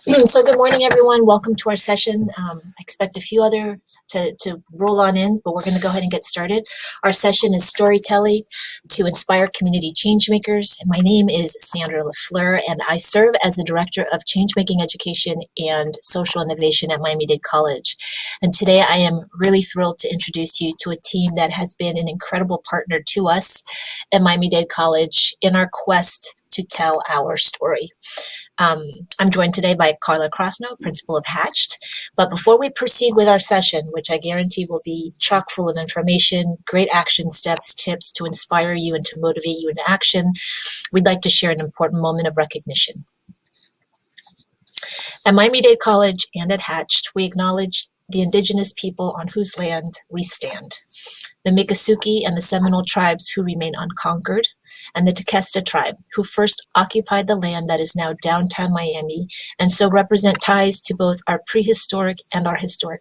So good morning, everyone. Welcome to our session. I expect a few others to roll on in, but we're going to go ahead and get started. Our session is storytelling to inspire community changemakers. And my name is Sandra LaFleur, and I serve as the Director of Changemaking Education and Social Innovation at Miami-Dade College. And today I am really thrilled to introduce you to a team that has been an incredible partner to us at Miami-Dade College in our quest to tell our story. I'm joined today by Carla Krosno, principal of Hatched. But before we proceed with our session, which I guarantee will be chock full of information, great action steps, tips to inspire you and to motivate you into action, we'd like to share an important moment of recognition. At Miami-Dade College and at Hatched, we acknowledge the Indigenous people on whose land we stand. The Miccosukee and the Seminole tribes who remain unconquered, and the Tequesta tribe, who first occupied the land that is now downtown Miami, and so represent ties to both our prehistoric and our historic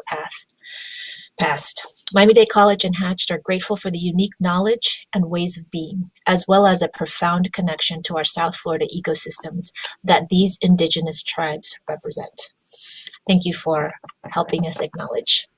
past. Miami-Dade College and Hatched are grateful for the unique knowledge and ways of being, as well as a profound connection to our South Florida ecosystems that these Indigenous tribes represent. Thank you for helping us acknowledge.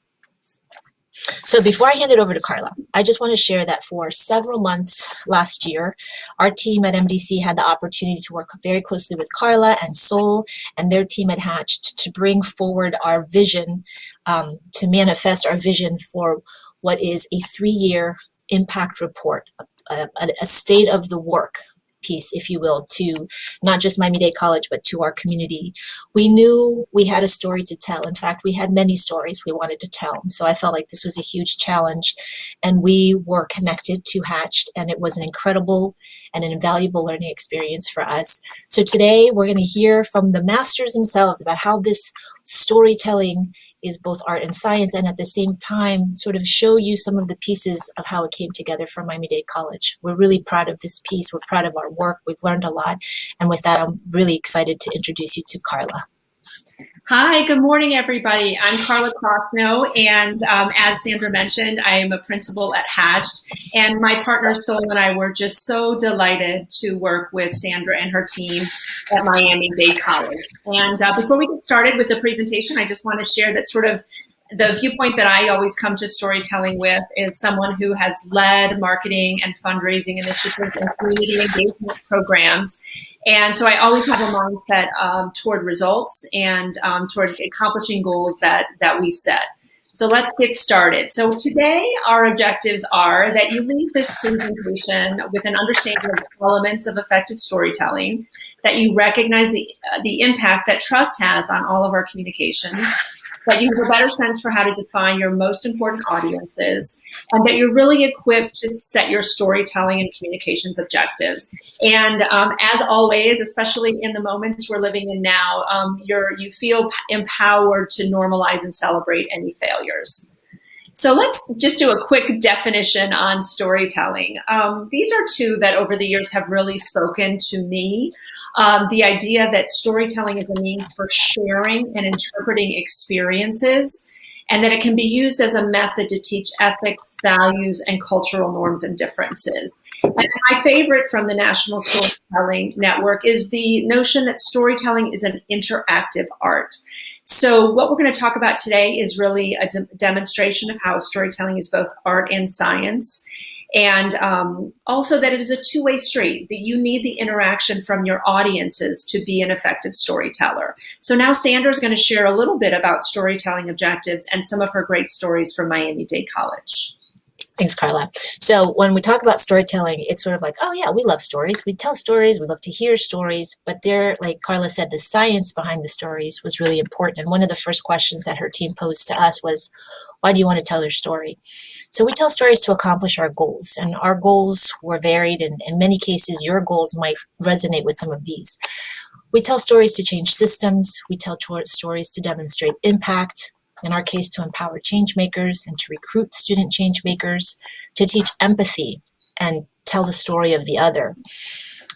So before I hand it over to Carla, I just want to share that for several months last year, our team at MDC had the opportunity to work very closely with Carla and Sol and their team at Hatched to bring forward our vision, to manifest our vision for what is a 3-year impact report, a state of the work piece, if you will, to not just Miami-Dade College, but to our community. We knew we had a story to tell. In fact, we had many stories we wanted to tell. So I felt like this was a huge challenge, and we were connected to Hatched, and it was an incredible and an invaluable learning experience for us. So today we're going to hear from the masters themselves about how this storytelling is both art and science, and at the same time sort of show you some of the pieces of how it came together for Miami-Dade College. We're really proud of this piece. We're proud of our work. We've learned a lot. And with that, I'm really excited to introduce you to Carla. Hi, good morning, everybody. I'm Carla Krosno, and as Sandra mentioned, I am a principal at Hatched, and my partner Sol and I were just so delighted to work with Sandra and her team at Miami-Dade College. And before we get started with the presentation, I just want to share that sort of the viewpoint that I always come to storytelling with is someone who has led marketing and fundraising initiatives and community engagement programs. And so I always have a mindset toward results and toward accomplishing goals that we set. So let's get started. So today our objectives are that you leave this presentation with an understanding of the elements of effective storytelling, that you recognize the impact that trust has on all of our communications, that you have a better sense for how to define your most important audiences, and that you're really equipped to set your storytelling and communications objectives. And as always, especially in the moments we're living in now, you feel empowered to normalize and celebrate any failures. So let's just do a quick definition on storytelling. These are two that over the years have really spoken to me. The idea that storytelling is a means for sharing and interpreting experiences, and that it can be used as a method to teach ethics, values, and cultural norms and differences. And my favorite from the National Storytelling Network is the notion that storytelling is an interactive art. So what we're going to talk about today is really a demonstration of how storytelling is both art and science. And also that it is a two-way street, that you need the interaction from your audiences to be an effective storyteller. So now Sandra is going to share a little bit about storytelling objectives and some of her great stories from Miami-Dade College. Thanks, Carla. So when we talk about storytelling, it's sort of like, oh yeah, we love stories. We tell stories. We love to hear stories. But there, like Carla said, the science behind the stories was really important. And one of the first questions that her team posed to us was, why do you want to tell your story? So we tell stories to accomplish our goals. And our goals were varied. And in many cases, your goals might resonate with some of these. We tell stories to change systems. We tell stories to demonstrate impact. In our case, to empower changemakers and to recruit student changemakers, to teach empathy and tell the story of the other.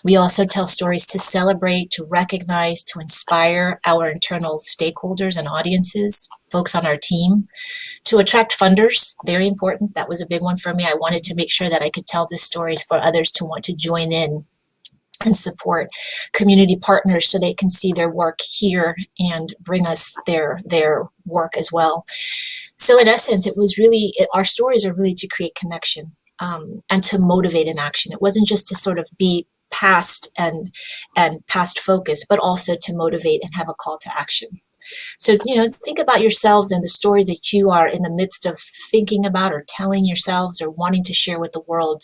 We also tell stories to celebrate, to recognize, to inspire our internal stakeholders and audiences, folks on our team, to attract funders, very important. That was a big one for me. I wanted to make sure that I could tell the stories for others to want to join in and support community partners so they can see their work here and bring us their work as well. So in essence, it was really, our stories are really to create connection and to motivate an action. It wasn't just to sort of be past and past focus, but also to motivate and have a call to action. So, think about yourselves and the stories that you are in the midst of thinking about or telling yourselves or wanting to share with the world.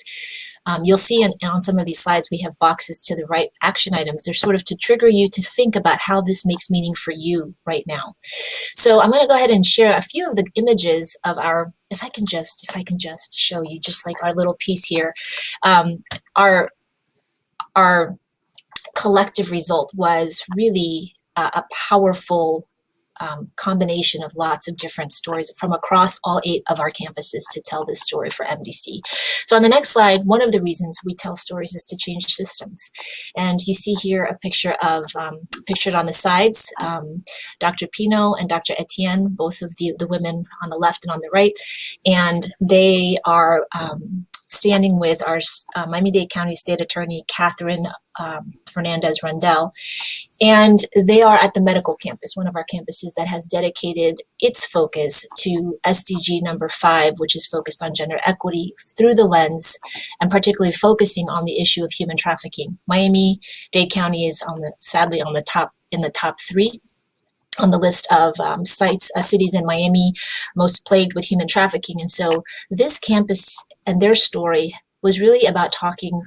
You'll see on some of these slides, we have boxes to the right, action items. They're sort of to trigger you to think about how this makes meaning for you right now. So I'm going to go ahead and share a few of the images of our, if I can just show you just like our little piece here. Our collective result was really a powerful combination of lots of different stories from across all 8 of our campuses to tell this story for MDC. So on the next slide, one of the reasons we tell stories is to change systems. And you see here a picture of, pictured on the sides, Dr. Pino and Dr. Etienne, both of the women on the left and on the right. And they are standing with our Miami-Dade County State Attorney, Catherine Fernandez-Rundell. And they are at the medical campus, one of our campuses that has dedicated its focus to SDG number 5, which is focused on gender equity through the lens and particularly focusing on the issue of human trafficking. Miami-Dade County is sadly in the top 3 on the list of cities in Miami most plagued with human trafficking. And so this campus and their story was really about talking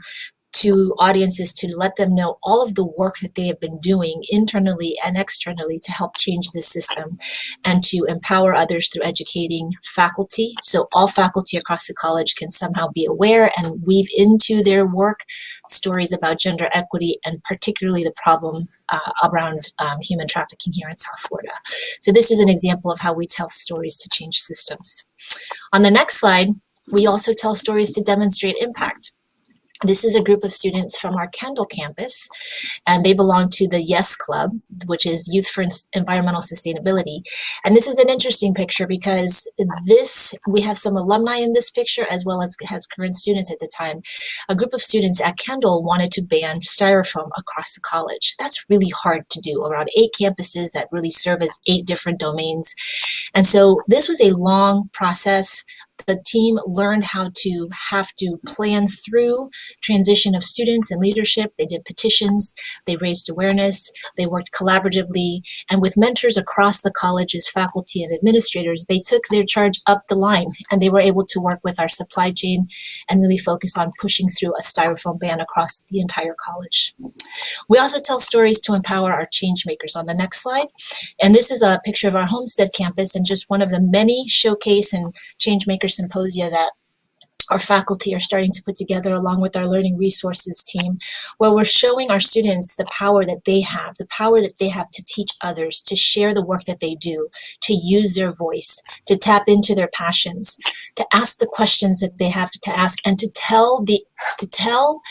to audiences to let them know all of the work that they have been doing internally and externally to help change this system and to empower others through educating faculty. So all faculty across the college can somehow be aware and weave into their work stories about gender equity and particularly the problem around human trafficking here in South Florida. So this is an example of how we tell stories to change systems. On the next slide, we also tell stories to demonstrate impact. This is a group of students from our Kendall campus, and they belong to the YES Club, which is Youth for Environmental Sustainability. And this is an interesting picture because we have some alumni in this picture as well as current students at the time. A group of students at Kendall wanted to ban styrofoam across the college. That's really hard to do, around 8 campuses that really serve as 8 different domains. And so this was a long process. The team learned how to have to plan through transition of students and leadership. They did petitions, they raised awareness, they worked collaboratively, and with mentors across the college's faculty and administrators, they took their charge up the line and they were able to work with our supply chain and really focus on pushing through a styrofoam ban across the entire college. We also tell stories to empower our changemakers on the next slide. And this is a picture of our Homestead campus and just one of the many showcase and changemaker symposia that our faculty are starting to put together along with our learning resources team, where we're showing our students the power that they have to teach others, to share the work that they do, to use their voice, to tap into their passions, to ask the questions that they have to ask, and to tell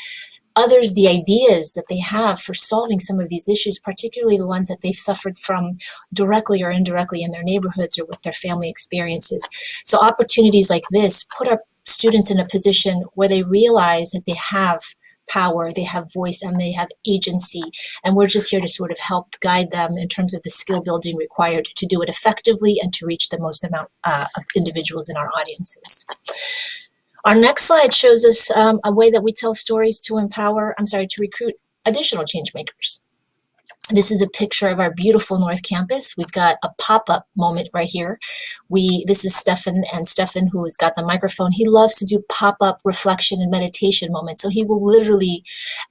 others the ideas that they have for solving some of these issues, particularly the ones that they've suffered from directly or indirectly in their neighborhoods or with their family experiences. So opportunities like this put our students in a position where they realize that they have power, they have voice, and they have agency. And we're just here to sort of help guide them in terms of the skill building required to do it effectively and to reach the most amount of individuals in our audiences. Our next slide shows us a way that we tell stories to recruit additional change makers. This is a picture of our beautiful North Campus. We've got a pop-up moment right here. This is Stefan who has got the microphone. He loves to do pop-up reflection and meditation moments. So he will literally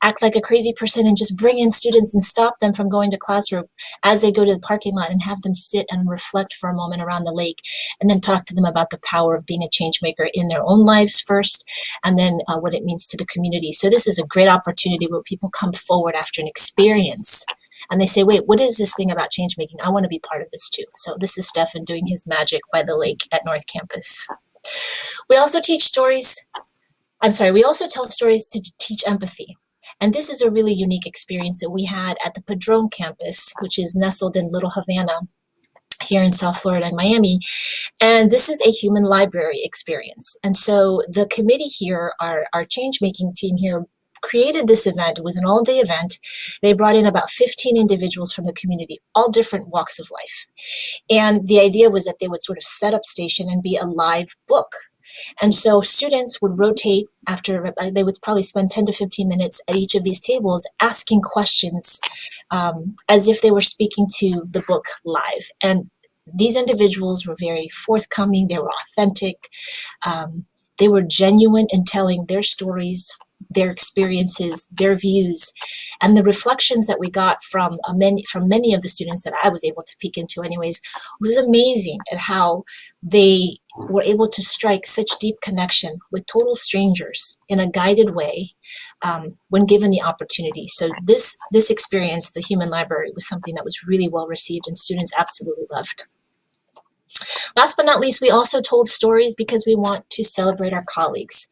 act like a crazy person and just bring in students and stop them from going to classroom as they go to the parking lot and have them sit and reflect for a moment around the lake and then talk to them about the power of being a change maker in their own lives first and then what it means to the community. So this is a great opportunity where people come forward after an experience and they say, wait, what is this thing about change making? I want to be part of this too. So this is Stefan doing his magic by the lake at North Campus. We also tell stories to teach empathy. And this is a really unique experience that we had at the Padrone campus, which is nestled in Little Havana here in South Florida and Miami. And this is a human library experience. And so the committee here, our change making team here, created this event. It was an all-day event. They brought in about 15 individuals from the community, all different walks of life. And the idea was that they would sort of set up station and be a live book. And so students would rotate after, they would probably spend 10 to 15 minutes at each of these tables asking questions as if they were speaking to the book live. And these individuals were very forthcoming, they were authentic, they were genuine in telling their stories, their experiences, their views, and the reflections that we got from many of the students that I was able to peek into anyways was amazing at how they were able to strike such deep connection with total strangers in a guided way when given the opportunity. So this experience, the Human Library, was something that was really well received and students absolutely loved. Last but not least, we also told stories because we want to celebrate our colleagues.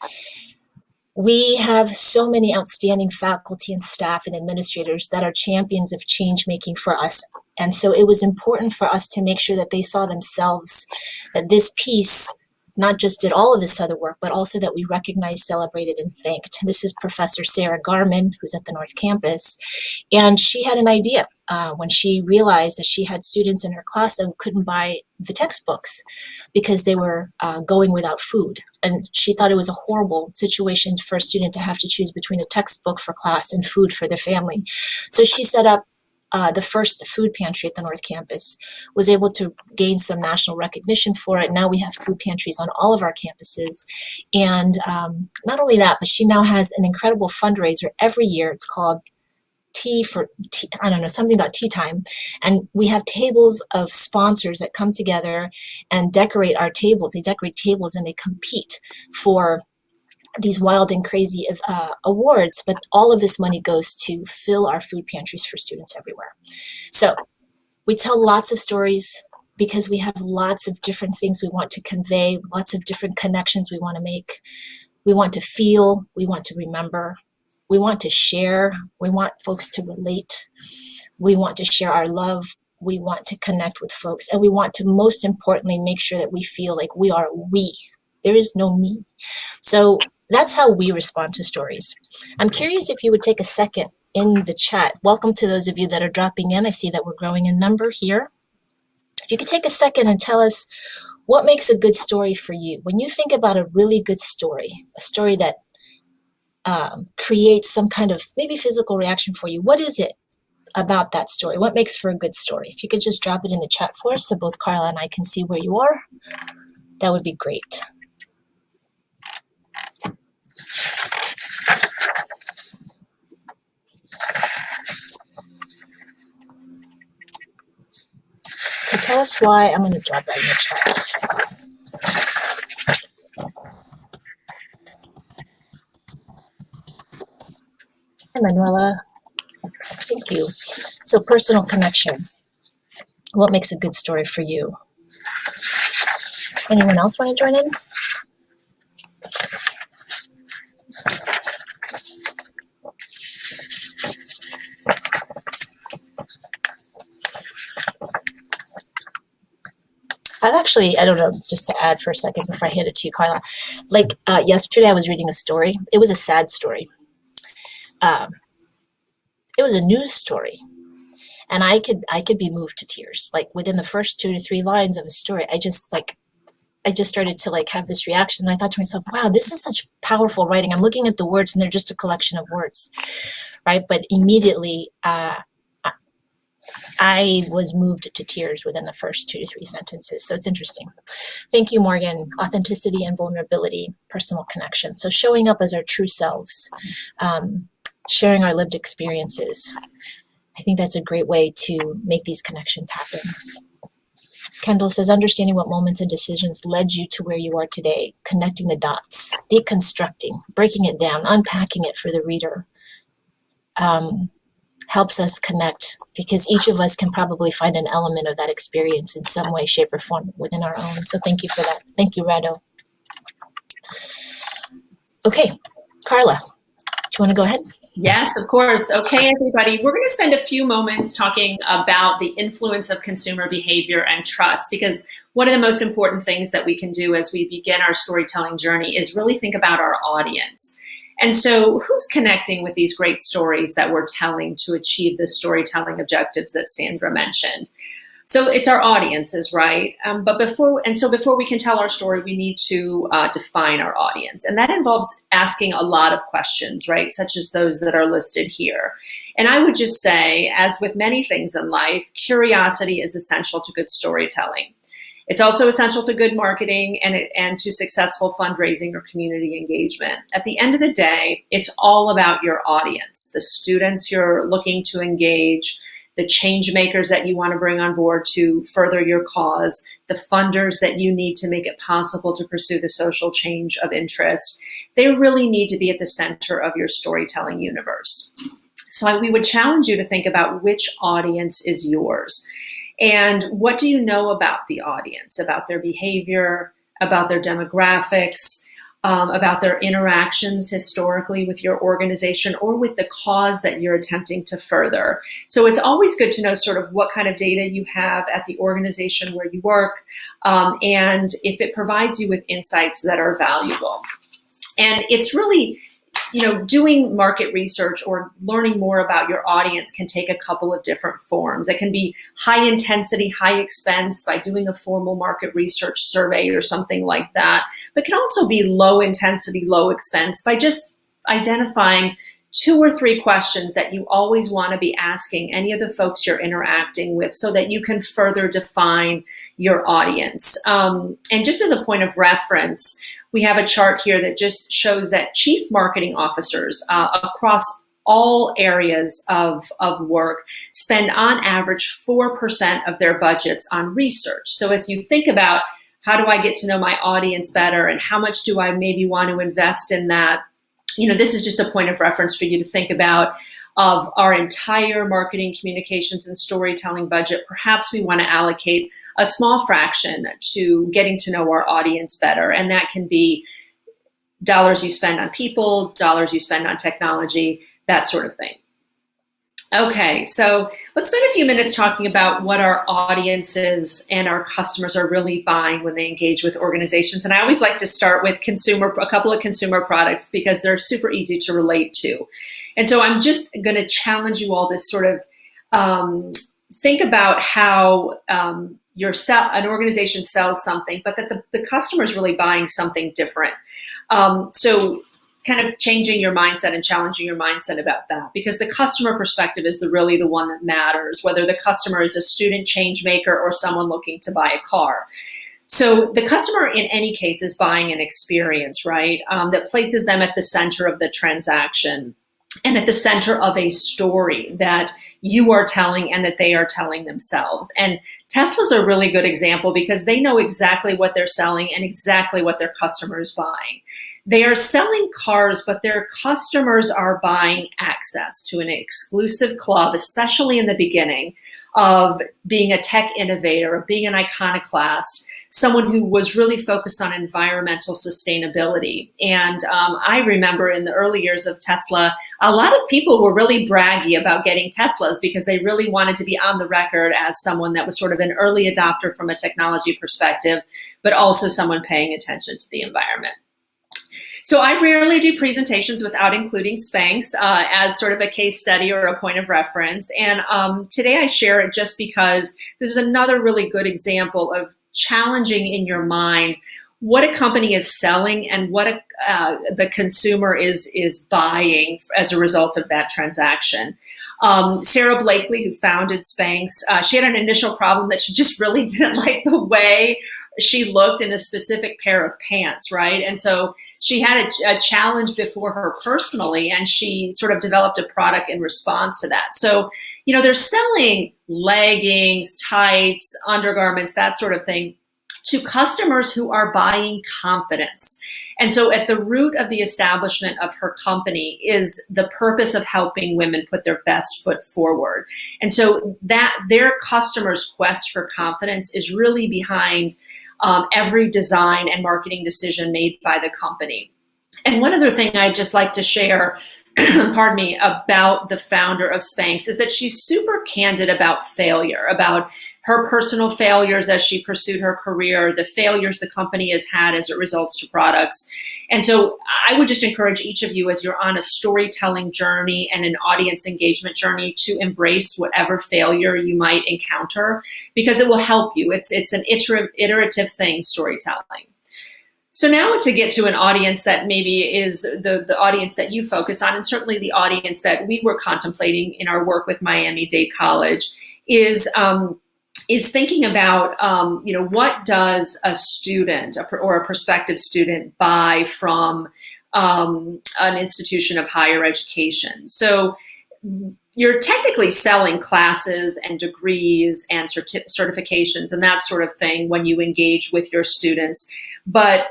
We have so many outstanding faculty and staff and administrators that are champions of change making for us. And so it was important for us to make sure that they saw themselves, that this piece not just did all of this other work, but also that we recognized, celebrated, and thanked. This is Professor Sarah Garman, who's at the North Campus. And she had an idea when she realized that she had students in her class that couldn't buy the textbooks because they were going without food. And she thought it was a horrible situation for a student to have to choose between a textbook for class and food for their family. So she set up the first food pantry at the North Campus, was able to gain some national recognition for it. Now we have food pantries on all of our campuses. And not only that, but she now has an incredible fundraiser every year. It's called something about tea time. And we have tables of sponsors that come together and decorate our tables. They decorate tables and they compete for these wild and crazy awards, but all of this money goes to fill our food pantries for students everywhere. So we tell lots of stories because we have lots of different things we want to convey, lots of different connections we want to make. We want to feel, we want to remember, we want to share, we want folks to relate, we want to share our love, we want to connect with folks, and we want to most importantly make sure that we feel like we are we. There is no me. So that's how we respond to stories. I'm curious if you would take a second in the chat. Welcome to those of you that are dropping in. I see that we're growing in number here. If you could take a second and tell us what makes a good story for you. When you think about a really good story, a story that creates some kind of maybe physical reaction for you, what is it about that story? What makes for a good story? If you could just drop it in the chat for us so both Carla and I can see where you are, that would be great. So tell us why. I'm going to drop that in the chat. Hi, Manuela. Thank you. So personal connection. What makes a good story for you? Anyone else want to join in? I've actually, I don't know, just to add for a second before I hand it to you, Carla. Like yesterday I was reading a story. It was a sad story. It was a news story. And I could be moved to tears. Like within the first 2 to 3 lines of a story, I just started to have this reaction. And I thought to myself, wow, this is such powerful writing. I'm looking at the words and they're just a collection of words, right? But immediately I was moved to tears within the first 2 to 3 sentences. So it's interesting. Thank you, Morgan. Authenticity and vulnerability, personal connection. So showing up as our true selves, sharing our lived experiences. I think that's a great way to make these connections happen. Kendall says, understanding what moments and decisions led you to where you are today, connecting the dots, deconstructing, breaking it down, unpacking it for the reader, helps us connect because each of us can probably find an element of that experience in some way, shape, or form within our own. So thank you for that. Thank you, Rado. Okay, Carla, do you want to go ahead? Yes, of course. Okay, everybody, we're going to spend a few moments talking about the influence of consumer behavior and trust, because one of the most important things that we can do as we begin our storytelling journey is really think about our audience. And so who's connecting with these great stories that we're telling to achieve the storytelling objectives that Sandra mentioned? So it's our audiences, right? But before we can tell our story, we need to define our audience. And that involves asking a lot of questions, right? Such as those that are listed here. And I would just say, as with many things in life, curiosity is essential to good storytelling. It's also essential to good marketing and to successful fundraising or community engagement. At the end of the day, it's all about your audience, the students you're looking to engage, the change makers that you want to bring on board to further your cause, the funders that you need to make it possible to pursue the social change of interest. They really need to be at the center of your storytelling universe. So we would challenge you to think about which audience is yours. And what do you know about the audience, about their behavior, about their demographics, about their interactions historically with your organization or with the cause that you're attempting to further. So it's always good to know sort of what kind of data you have at the organization where you work, and if it provides you with insights that are valuable. And it's really, doing market research or learning more about your audience can take a couple of different forms. It can be high intensity, high expense by doing a formal market research survey or something like that. But it can also be low intensity, low expense by just identifying 2 or 3 questions that you always want to be asking any of the folks you're interacting with so that you can further define your audience. And just as a point of reference, we have a chart here that just shows that chief marketing officers across all areas of work spend on average 4% of their budgets on research. So as you think about how do I get to know my audience better and how much do I maybe want to invest in that, this is just a point of reference for you to think about. Of our entire marketing, communications, and storytelling budget, perhaps we want to allocate a small fraction to getting to know our audience better. And that can be dollars you spend on people, dollars you spend on technology, that sort of thing. Okay, so let's spend a few minutes talking about what our audiences and our customers are really buying when they engage with organizations. And I always like to start with a couple of consumer products because they're super easy to relate to. And so I'm just going to challenge you all to sort of think about how an organization sells something, but that the customer is really buying something different. So kind of changing your mindset and challenging your mindset about that, because the customer perspective is really the one that matters, whether the customer is a student change maker or someone looking to buy a car. So the customer in any case is buying an experience, right? That places them at the center of the transaction and at the center of a story that you are telling and that they are telling themselves. And Tesla's a really good example because they know exactly what they're selling and exactly what their customer is buying. They are selling cars, but their customers are buying access to an exclusive club, especially in the beginning, of being a tech innovator, of being an iconoclast, someone who was really focused on environmental sustainability. And I remember in the early years of Tesla, a lot of people were really braggy about getting Teslas because they really wanted to be on the record as someone that was sort of an early adopter from a technology perspective, but also someone paying attention to the environment. So I rarely do presentations without including Spanx as sort of a case study or a point of reference. And today I share it just because this is another really good example of challenging in your mind what a company is selling and what the consumer is buying as a result of that transaction. Sarah Blakely, who founded Spanx, she had an initial problem that she just really didn't like the way she looked in a specific pair of pants, right? And so she had a challenge before her personally, and she sort of developed a product in response to that. So, they're selling leggings, tights, undergarments, that sort of thing to customers who are buying confidence. And so at the root of the establishment of her company is the purpose of helping women put their best foot forward. And so that their customers' quest for confidence is really behind every design and marketing decision made by the company. And one other thing I'd just like to share, pardon me, about the founder of Spanx is that she's super candid about failure, about her personal failures as she pursued her career, the failures the company has had as it results to products. And so I would just encourage each of you, as you're on a storytelling journey and an audience engagement journey, to embrace whatever failure you might encounter, because it will help you. It's an iterative thing, storytelling. So now to get to an audience that maybe is the audience that you focus on, and certainly the audience that we were contemplating in our work with Miami-Dade College, is thinking about, what does a student or a prospective student buy from an institution of higher education? So you're technically selling classes and degrees and certifications and that sort of thing when you engage with your students. But,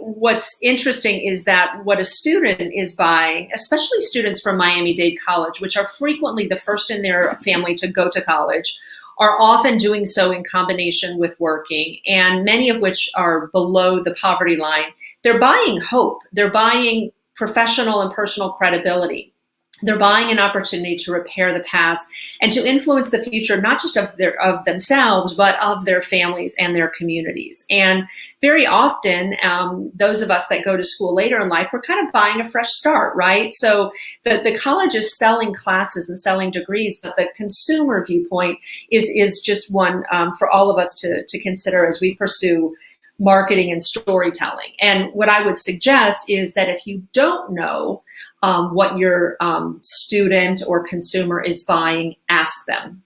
what's interesting is that what a student is buying, especially students from Miami-Dade College, which are frequently the first in their family to go to college, are often doing so in combination with working, and many of which are below the poverty line. They're buying hope. They're buying professional and personal credibility. They're buying an opportunity to repair the past and to influence the future, not just of themselves, but of their families and their communities. And very often, those of us that go to school later in life, we're kind of buying a fresh start, right? So the college is selling classes and selling degrees, but the consumer viewpoint is just one for all of us to consider as we pursue marketing and storytelling. And what I would suggest is that if you don't know what your student or consumer is buying, ask them.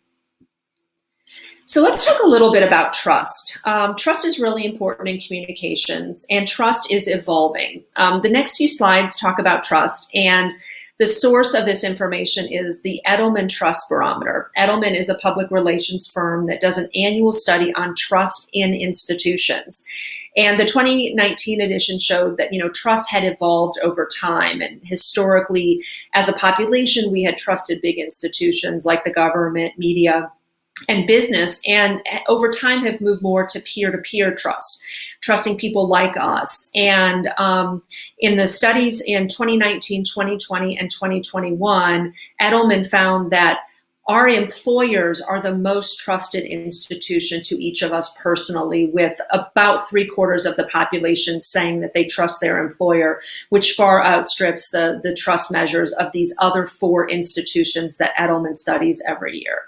So let's talk a little bit about trust. Trust is really important in communications, and trust is evolving. The next few slides talk about trust, and the source of this information is the Edelman Trust Barometer. Edelman is a public relations firm that does an annual study on trust in institutions. And the 2019 edition showed that, trust had evolved over time. And historically, as a population, we had trusted big institutions like the government, media, and business, and over time have moved more to peer-to-peer trust, trusting people like us. And in the studies in 2019, 2020, and 2021, Edelman found that our employers are the most trusted institution to each of us personally, with about 3/4 of the population saying that they trust their employer, which far outstrips the trust measures of these other 4 institutions that Edelman studies every year.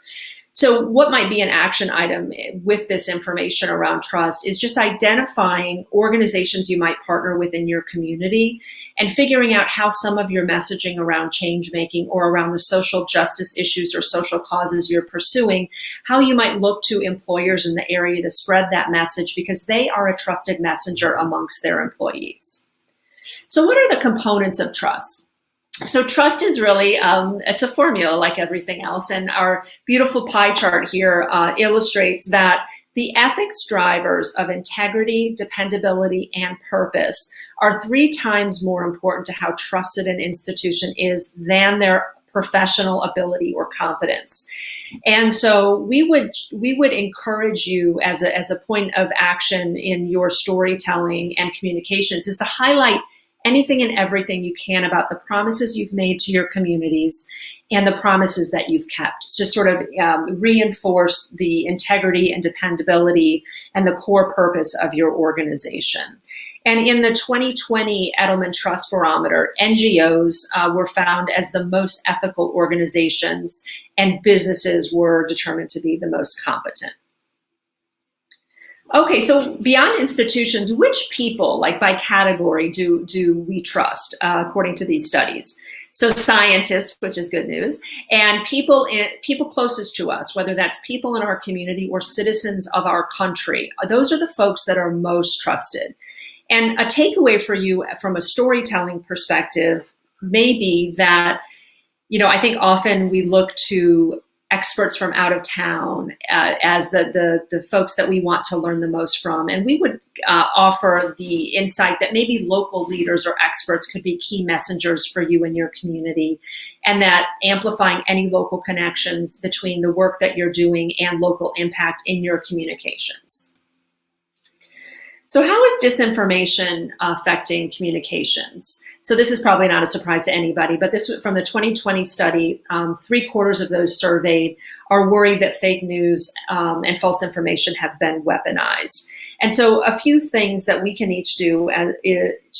So what might be an action item with this information around trust is just identifying organizations you might partner with in your community and figuring out how some of your messaging around change making or around the social justice issues or social causes you're pursuing, how you might look to employers in the area to spread that message, because they are a trusted messenger amongst their employees. So what are the components of trust? So trust is really, it's a formula like everything else. And our beautiful pie chart here illustrates that the ethics drivers of integrity, dependability, and purpose are 3 times more important to how trusted an institution is than their professional ability or competence. And so we would encourage you as a point of action in your storytelling and communications is to highlight anything and everything you can about the promises you've made to your communities and the promises that you've kept, to sort of reinforce the integrity and dependability and the core purpose of your organization. And in the 2020 Edelman Trust Barometer, NGOs were found as the most ethical organizations, and businesses were determined to be the most competent. Okay, so beyond institutions, which people, like by category, do we trust according to these studies? So scientists, which is good news, and people closest to us, whether that's people in our community or citizens of our country, those are the folks that are most trusted. And a takeaway for you from a storytelling perspective may be that, I think often we look to experts from out of town as the folks that we want to learn the most from. And we would offer the insight that maybe local leaders or experts could be key messengers for you in your community, and that amplifying any local connections between the work that you're doing and local impact in your communications. So how is disinformation affecting communications? So this is probably not a surprise to anybody, but this from the 2020 study, 3/4 of those surveyed are worried that fake news and false information have been weaponized. And so a few things that we can each do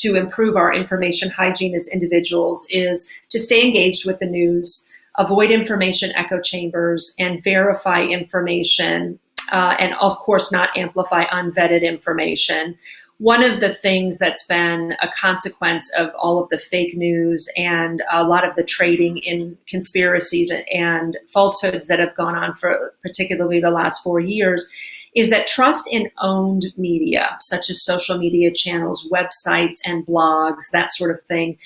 to improve our information hygiene as individuals is to stay engaged with the news, avoid information echo chambers, and verify information, and of course not amplify unvetted information. One of the things that's been a consequence of all of the fake news and a lot of the trading in conspiracies and falsehoods that have gone on for particularly the last 4 years is that trust in owned media, such as social media channels, websites, and blogs, that sort of thing,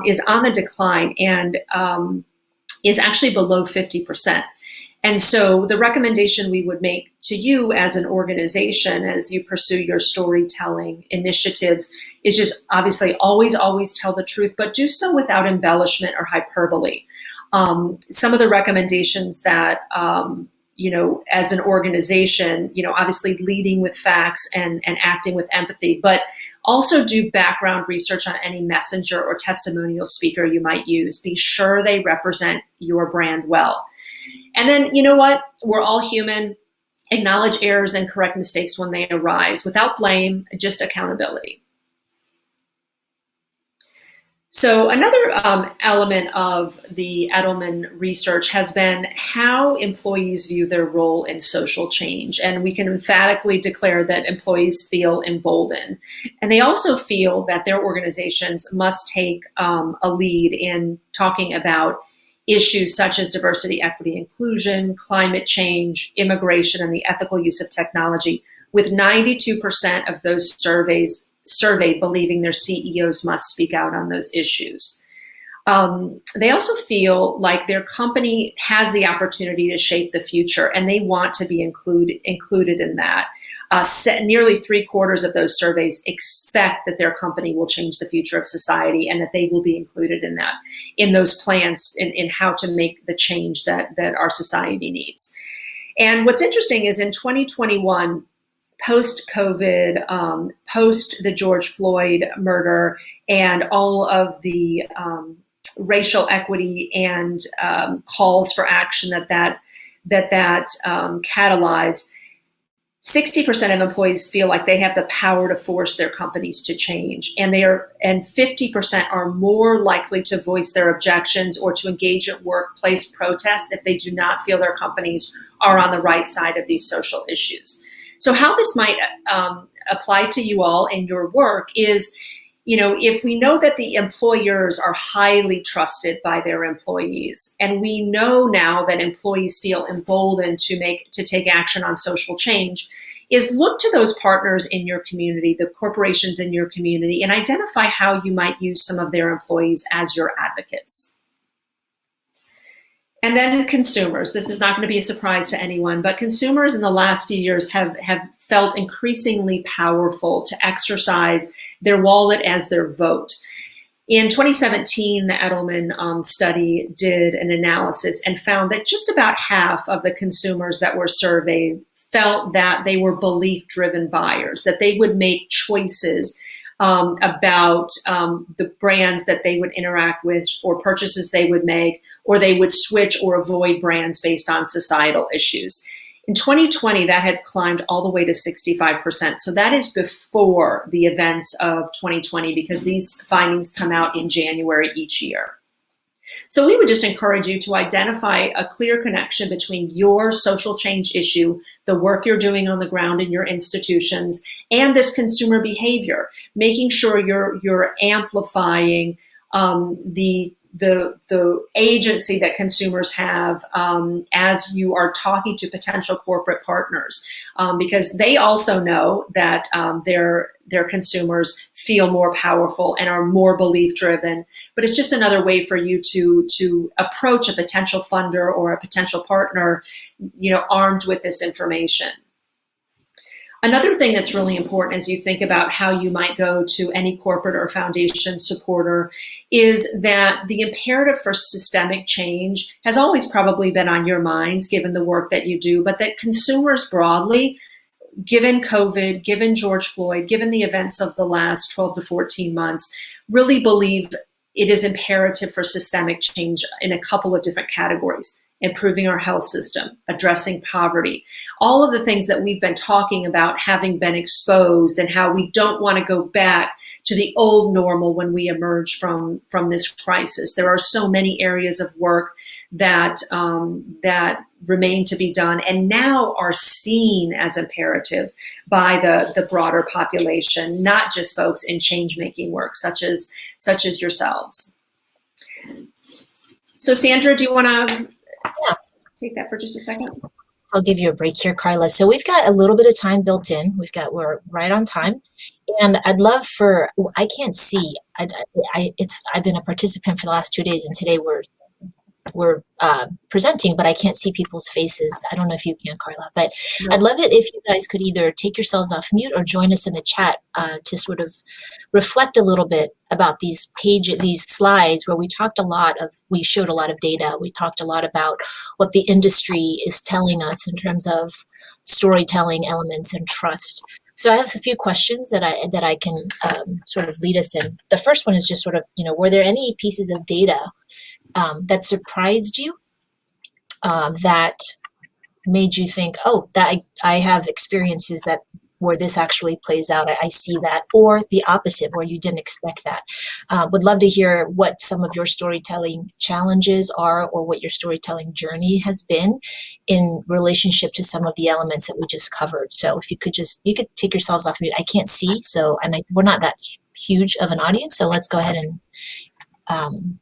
is on the decline and is actually below 50%. And so the recommendation we would make to you as an organization as you pursue your storytelling initiatives is just obviously always tell the truth, but do so without embellishment or hyperbole. Some of the recommendations that, as an organization, obviously leading with facts and acting with empathy, but also do background research on any messenger or testimonial speaker you might use. Be sure they represent your brand well. And then, you know what? We're all human. Acknowledge errors and correct mistakes when they arise without blame, just accountability. So another element of the Edelman research has been how employees view their role in social change. And we can emphatically declare that employees feel emboldened. And they also feel that their organizations must take a lead in talking about issues such as diversity, equity, inclusion, climate change, immigration, and the ethical use of technology, with 92% of those surveyed believing their CEOs must speak out on those issues. They also feel like their company has the opportunity to shape the future, and they want to be included in that. Nearly 3/4 of those surveys expect that their company will change the future of society and that they will be included in those plans in how to make the change that our society needs. And what's interesting is in 2021, post-COVID, post the George Floyd murder and all of the racial equity and calls for action that catalyzed, 60% of employees feel like they have the power to force their companies to change, and 50% are more likely to voice their objections or to engage in workplace protests if they do not feel their companies are on the right side of these social issues. So how this might apply to you all in your work is, if we know that the employers are highly trusted by their employees, and we know now that employees feel emboldened to take action on social change, is look to those partners in your community, the corporations in your community, and identify how you might use some of their employees as your advocates. And then consumers. This is not going to be a surprise to anyone, but consumers in the last few years have felt increasingly powerful to exercise their wallet as their vote. In 2017, the Edelman study did an analysis and found that just about half of the consumers that were surveyed felt that they were belief-driven buyers, that they would make choices about the brands that they would interact with or purchases they would make, or they would switch or avoid brands based on societal issues. In 2020, that had climbed all the way to 65%. So that is before the events of 2020, because these findings come out in January each year. So we would just encourage you to identify a clear connection between your social change issue, the work you're doing on the ground in your institutions, and this consumer behavior, making sure you're amplifying the agency that consumers have as you are talking to potential corporate partners, because they also know that their consumers feel more powerful and are more belief driven. But it's just another way for you to approach a potential funder or a potential partner, armed with this information. Another thing that's really important as you think about how you might go to any corporate or foundation supporter is that the imperative for systemic change has always probably been on your minds given the work that you do, but that consumers broadly given COVID, given George Floyd, given the events of the last 12 to 14 months, really believe it is imperative for systemic change in a couple of different categories: improving our health system, addressing poverty, all of the things that we've been talking about having been exposed, and how we don't want to go back to the old normal when we emerge from this crisis. There are so many areas of work that remain to be done, and now are seen as imperative by the broader population, not just folks in change-making work such as yourselves. So Sandra, do you want to take that for just a second? I'll give you a break here, Carla. So we've got a little bit of time built in. We're right on time, and I'd love for, I can't see. I've been a participant for the last 2 days, and today we're presenting, but I can't see people's faces. I don't know if you can, Carla, but no. I'd love it if you guys could either take yourselves off mute or join us in the chat to sort of reflect a little bit about these slides where we showed a lot of data. We talked a lot about what the industry is telling us in terms of storytelling elements and trust. So I have a few questions that I can sort of lead us in. The first one is just sort of, were there any pieces of data that surprised you, that made you think, oh, that I have experiences where this actually plays out. I see that, or the opposite, where you didn't expect that. Would love to hear what some of your storytelling challenges are, or what your storytelling journey has been in relationship to some of the elements that we just covered. So if you could take yourselves off mute. I can't see, we're not that huge of an audience, so let's go ahead and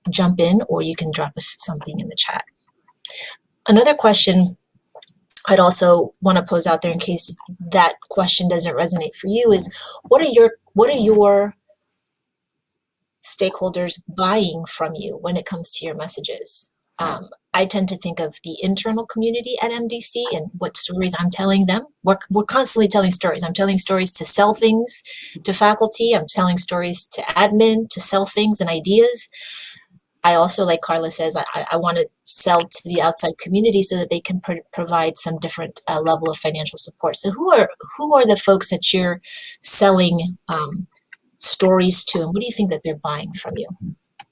jump in, or you can drop us something in the chat. Another question I'd also want to pose out there, in case that question doesn't resonate for you, is what are your stakeholders buying from you when it comes to your messages? I tend to think of the internal community at MDC and what stories I'm telling them. We're constantly telling stories. I'm telling stories to sell things to faculty. I'm telling stories to admin to sell things and ideas. I also, like Carla says, I want to sell to the outside community so that they can provide some different level of financial support. So who are the folks that you're selling stories to, and what do you think that they're buying from you?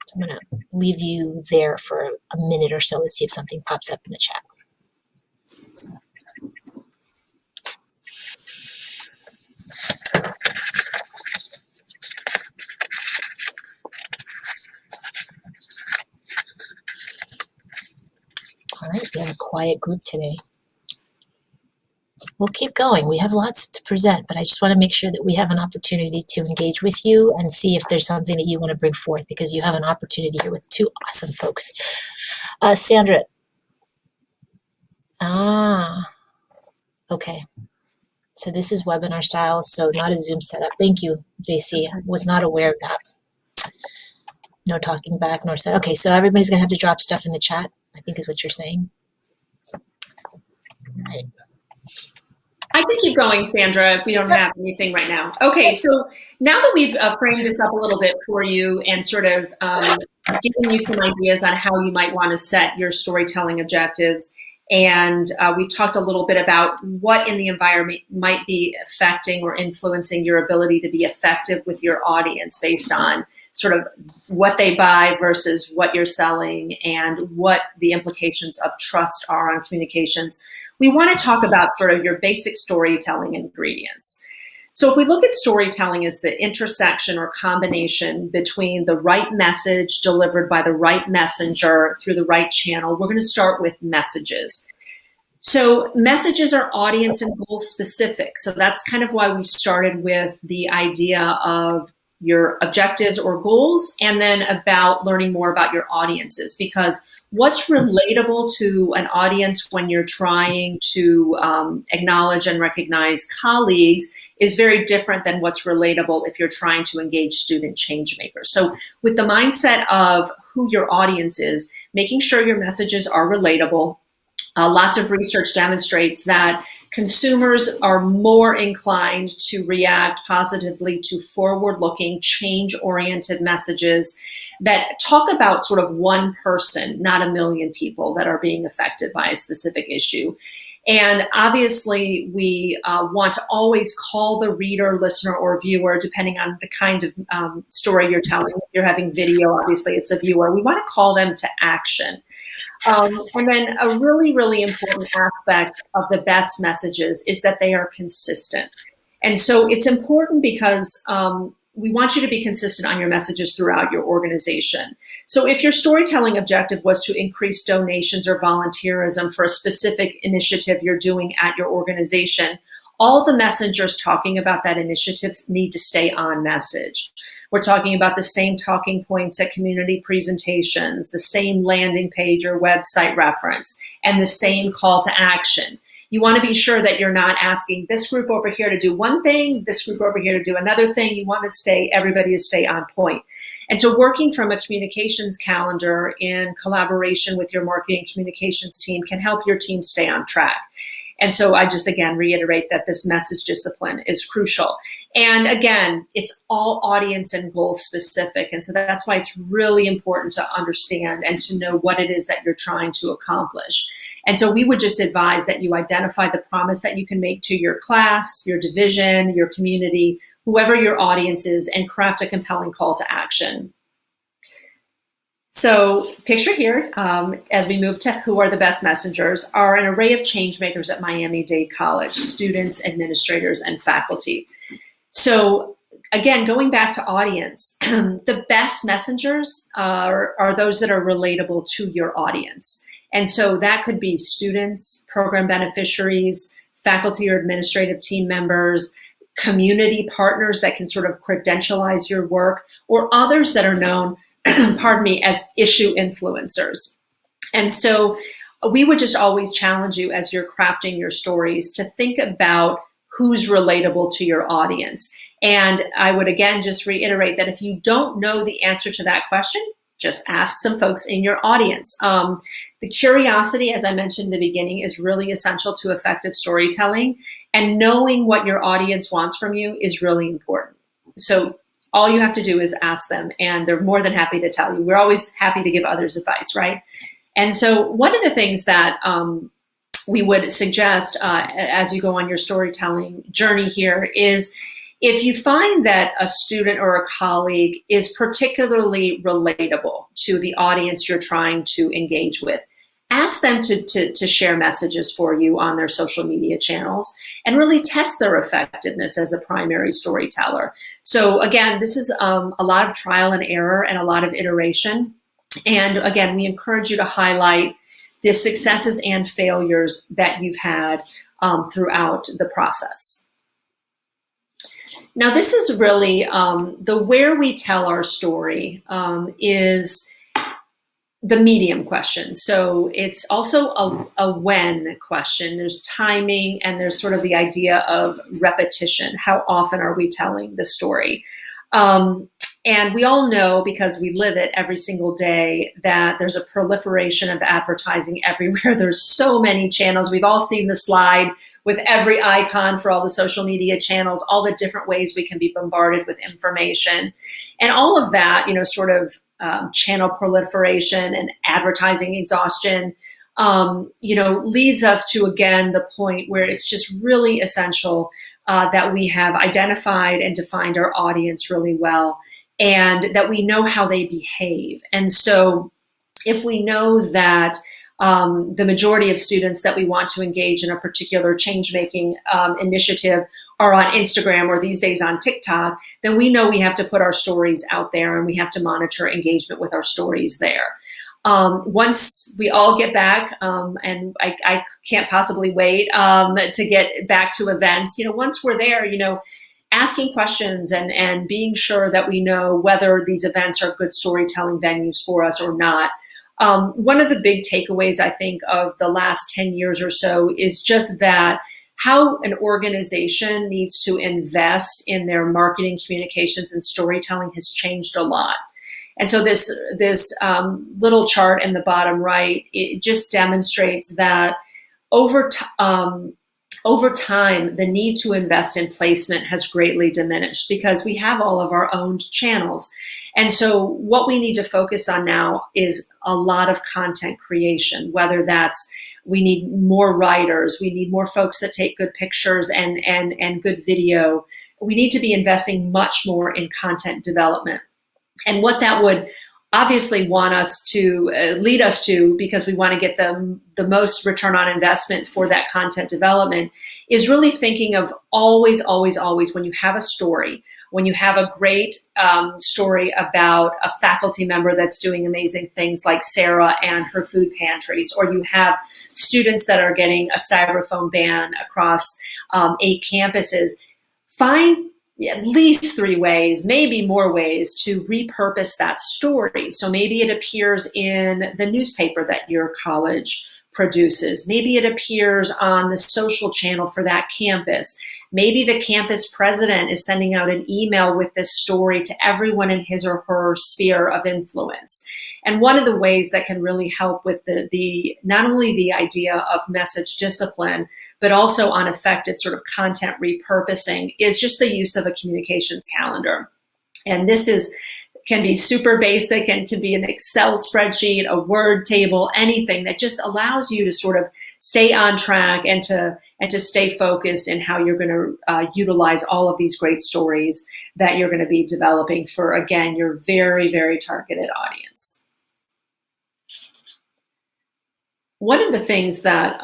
So I'm going to leave you there for a minute or so. Let's see if something pops up in the chat. All right, we have a quiet group today. We'll keep going. We have lots to present, but I just want to make sure that we have an opportunity to engage with you and see if there's something that you want to bring forth, because you have an opportunity here with two awesome folks. Sandra. Okay. So this is webinar style, so not a Zoom setup. Thank you, JC. I was not aware of that. No talking back, nor set. Okay, so everybody's going to have to drop stuff in the chat, I think is what you're saying. All right. I can keep going, Sandra, if we don't have anything right now. Okay, so now that we've framed this up a little bit for you and sort of given you some ideas on how you might want to set your storytelling objectives, and we've talked a little bit about what in the environment might be affecting or influencing your ability to be effective with your audience based on sort of what they buy versus what you're selling and what the implications of trust are on communications. We want to talk about sort of your basic storytelling ingredients. So if we look at storytelling as the intersection or combination between the right message delivered by the right messenger through the right channel, we're going to start with messages. So messages are audience and goal specific. So that's kind of why we started with the idea of your objectives or goals, and then about learning more about your audiences, because what's relatable to an audience when you're trying to acknowledge and recognize colleagues is very different than what's relatable if you're trying to engage student change makers. So with the mindset of who your audience is, making sure your messages are relatable. Lots of research demonstrates that consumers are more inclined to react positively to forward-looking, change-oriented messages that talk about sort of one person, not a million people that are being affected by a specific issue. And obviously, we want to always call the reader, listener, or viewer, depending on the kind of story you're telling. If you're having video, obviously it's a viewer. We want to call them to action. And then a really, really important aspect of the best messages is that they are consistent. And so it's important because we want you to be consistent on your messages throughout your organization. So if your storytelling objective was to increase donations or volunteerism for a specific initiative you're doing at your organization, all the messengers talking about that initiative need to stay on message. We're talking about the same talking points at community presentations, the same landing page or website reference, and the same call to action. You want to be sure that you're not asking this group over here to do one thing, this group over here to do another thing. You want everybody to stay on point. And so working from a communications calendar in collaboration with your marketing communications team can help your team stay on track. And so I just, again, reiterate that this message discipline is crucial. And again, it's all audience and goal specific. And so that's why it's really important to understand and to know what it is that you're trying to accomplish. And so we would just advise that you identify the promise that you can make to your class, your division, your community, whoever your audience is, and craft a compelling call to action. So picture here, as we move to who are the best messengers, are an array of changemakers at Miami-Dade College, students, administrators, and faculty. So again, going back to audience, the best messengers are those that are relatable to your audience. And so that could be students, program beneficiaries, faculty or administrative team members, community partners that can sort of credentialize your work, or others that are known, pardon me, as issue influencers. And so we would just always challenge you as you're crafting your stories to think about who's relatable to your audience. And I would again just reiterate that if you don't know the answer to that question, just ask some folks in your audience. The curiosity, as I mentioned in the beginning, is really essential to effective storytelling. And knowing what your audience wants from you is really important. So all you have to do is ask them, and they're more than happy to tell you. We're always happy to give others advice, right? And so one of the things that we would suggest as you go on your storytelling journey here is, if you find that a student or a colleague is particularly relatable to the audience you're trying to engage with, ask them to share messages for you on their social media channels and really test their effectiveness as a primary storyteller. So again, this is a lot of trial and error and a lot of iteration. And again, we encourage you to highlight the successes and failures that you've had throughout the process. Now, this is really the where we tell our story is the medium question. So it's also a when question. There's timing, and there's sort of the idea of repetition. How often are we telling the story? And we all know, because we live it every single day, that there's a proliferation of advertising everywhere. There's so many channels. We've all seen the slide with every icon for all the social media channels, all the different ways we can be bombarded with information. And all of that, sort of channel proliferation and advertising exhaustion, leads us to, again, the point where it's just really essential that we have identified and defined our audience really well, and that we know how they behave. And so if we know that the majority of students that we want to engage in a particular change-making initiative are on Instagram, or these days on TikTok, then we know we have to put our stories out there, and we have to monitor engagement with our stories there. Once we all get back, and I can't possibly wait to get back to events, once we're there, asking questions and being sure that we know whether these events are good storytelling venues for us or not. One of the big takeaways, I think, of the last 10 years or so is just that how an organization needs to invest in their marketing, communications, and storytelling has changed a lot. And so this little chart in the bottom right, it just demonstrates that over over time, the need to invest in placement has greatly diminished because we have all of our own channels. And so what we need to focus on now is a lot of content creation, whether that's we need more writers, we need more folks that take good pictures and good video. We need to be investing much more in content development. And what that would obviously want us to lead us to, because we want to get the most return on investment for that content development, is really thinking of always, when you have a story, when you have a great story about a faculty member that's doing amazing things like Sarah and her food pantries, or you have students that are getting a styrofoam ban across 8 campuses, find at least 3 ways, maybe more ways, to repurpose that story. So maybe it appears in the newspaper that your college produces. Maybe it appears on the social channel for that campus. Maybe the campus president is sending out an email with this story to everyone in his or her sphere of influence. And one of the ways that can really help with the not only the idea of message discipline, but also on effective sort of content repurposing is just the use of a communications calendar. And this can be super basic and can be an Excel spreadsheet, a Word table, anything that just allows you to sort of stay on track and to stay focused in how you're going to utilize all of these great stories that you're going to be developing for, again, your very, very targeted audience. One of the things that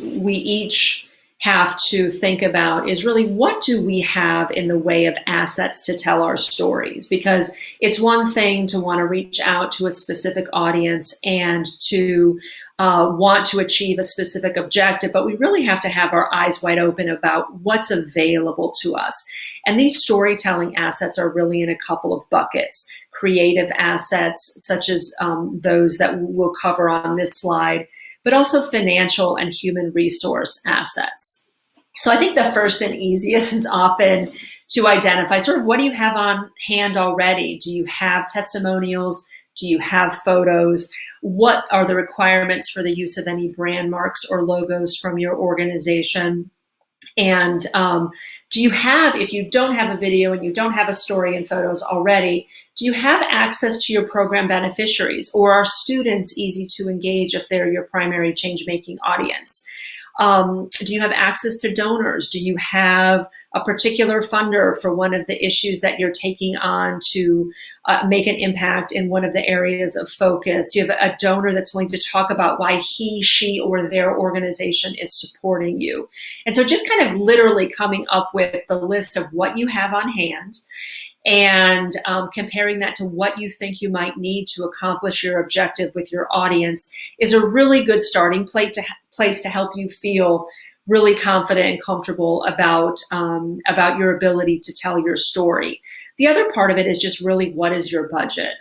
we each have to think about is really, what do we have in the way of assets to tell our stories? Because it's one thing to want to reach out to a specific audience and to want to achieve a specific objective, but we really have to have our eyes wide open about what's available to us. And these storytelling assets are really in a couple of buckets. Creative assets, such as those that we'll cover on this slide, but also financial and human resource assets. So I think the first and easiest is often to identify sort of, what do you have on hand already? Do you have testimonials? Do you have photos? What are the requirements for the use of any brand marks or logos from your organization? And do you have, if you don't have a video and you don't have a story and photos already, do you have access to your program beneficiaries, or are students easy to engage if they're your primary change-making audience? Do you have access to donors? Do you have a particular funder for one of the issues that you're taking on to make an impact in one of the areas of focus? Do you have a donor that's willing to talk about why he, she, or their organization is supporting you? And so just kind of literally coming up with the list of what you have on hand and comparing that to what you think you might need to accomplish your objective with your audience is a really good starting place to help you feel really confident and comfortable about your ability to tell your story. The other part of it is just really, what is your budget?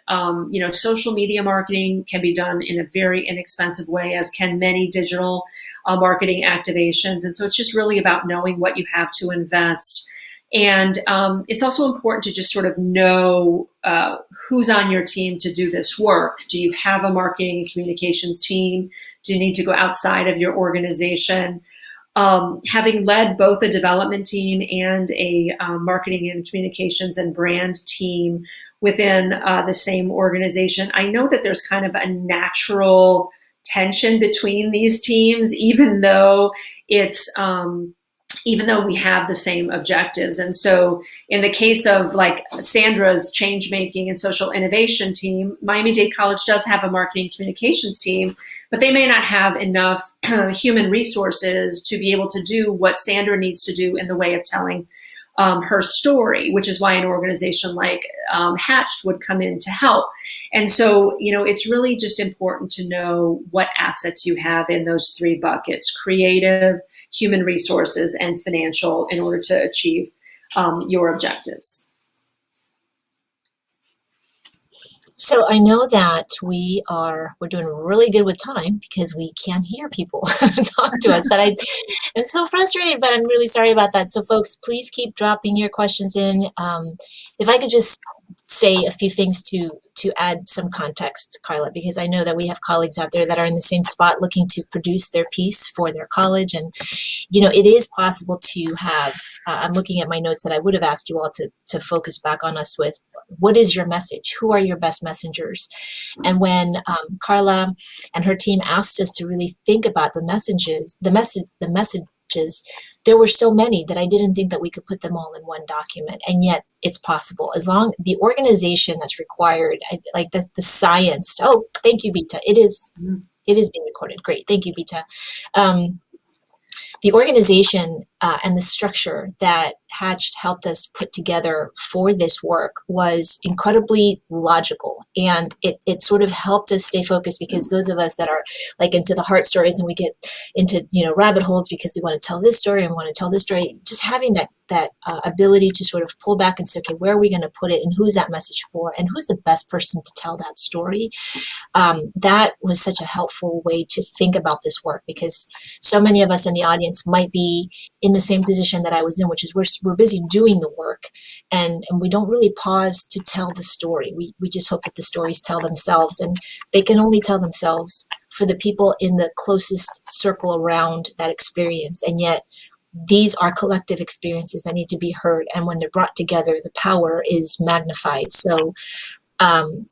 Social media marketing can be done in a very inexpensive way, as can many digital marketing activations. And so it's just really about knowing what you have to invest. And it's also important to just sort of know who's on your team to do this work. Do you have a marketing and communications team? Do you need to go outside of your organization? Having led both a development team and a marketing and communications and brand team within the same organization, I know that there's kind of a natural tension between these teams, even though we have the same objectives. And so in the case of like Sandra's Changemaking and Social Innovation team, Miami-Dade College does have a marketing communications team, but they may not have enough human resources to be able to do what Sandra needs to do in the way of telling her story, which is why an organization like Hatched would come in to help. And so, it's really just important to know what assets you have in those 3 buckets: creative, human resources, and financial, in order to achieve your objectives. So I know that we're doing really good with time because we can't hear people talk to us, but I'm so frustrated, but I'm really sorry about that. So folks, please keep dropping your questions in. If I could just say a few things to to add some context, Carla, because I know that we have colleagues out there that are in the same spot looking to produce their piece for their college. And, it is possible to have, I'm looking at my notes that I would have asked you all to focus back on us with, what is your message? Who are your best messengers? And when Carla and her team asked us to really think about the messages, there were so many that I didn't think that we could put them all in one document. And yet it's possible, as long the organization that's required, like the science. Oh, thank you, Vita. It is being recorded. Great. Thank you, Vita. The organization and the structure that Hatched helped us put together for this work was incredibly logical, and it sort of helped us stay focused, because those of us that are like into the heart stories, and we get into rabbit holes because we want to tell this story and want to tell this story, just having that ability to sort of pull back and say, okay, where are we going to put it, and who's that message for, and who's the best person to tell that story? That was such a helpful way to think about this work, because so many of us in the audience might be in the same position that I was in, which is we're busy doing the work, and we don't really pause to tell the story. We just hope that the stories tell themselves, and they can only tell themselves for the people in the closest circle around that experience. And yet these are collective experiences that need to be heard, and when they're brought together, the power is magnified. So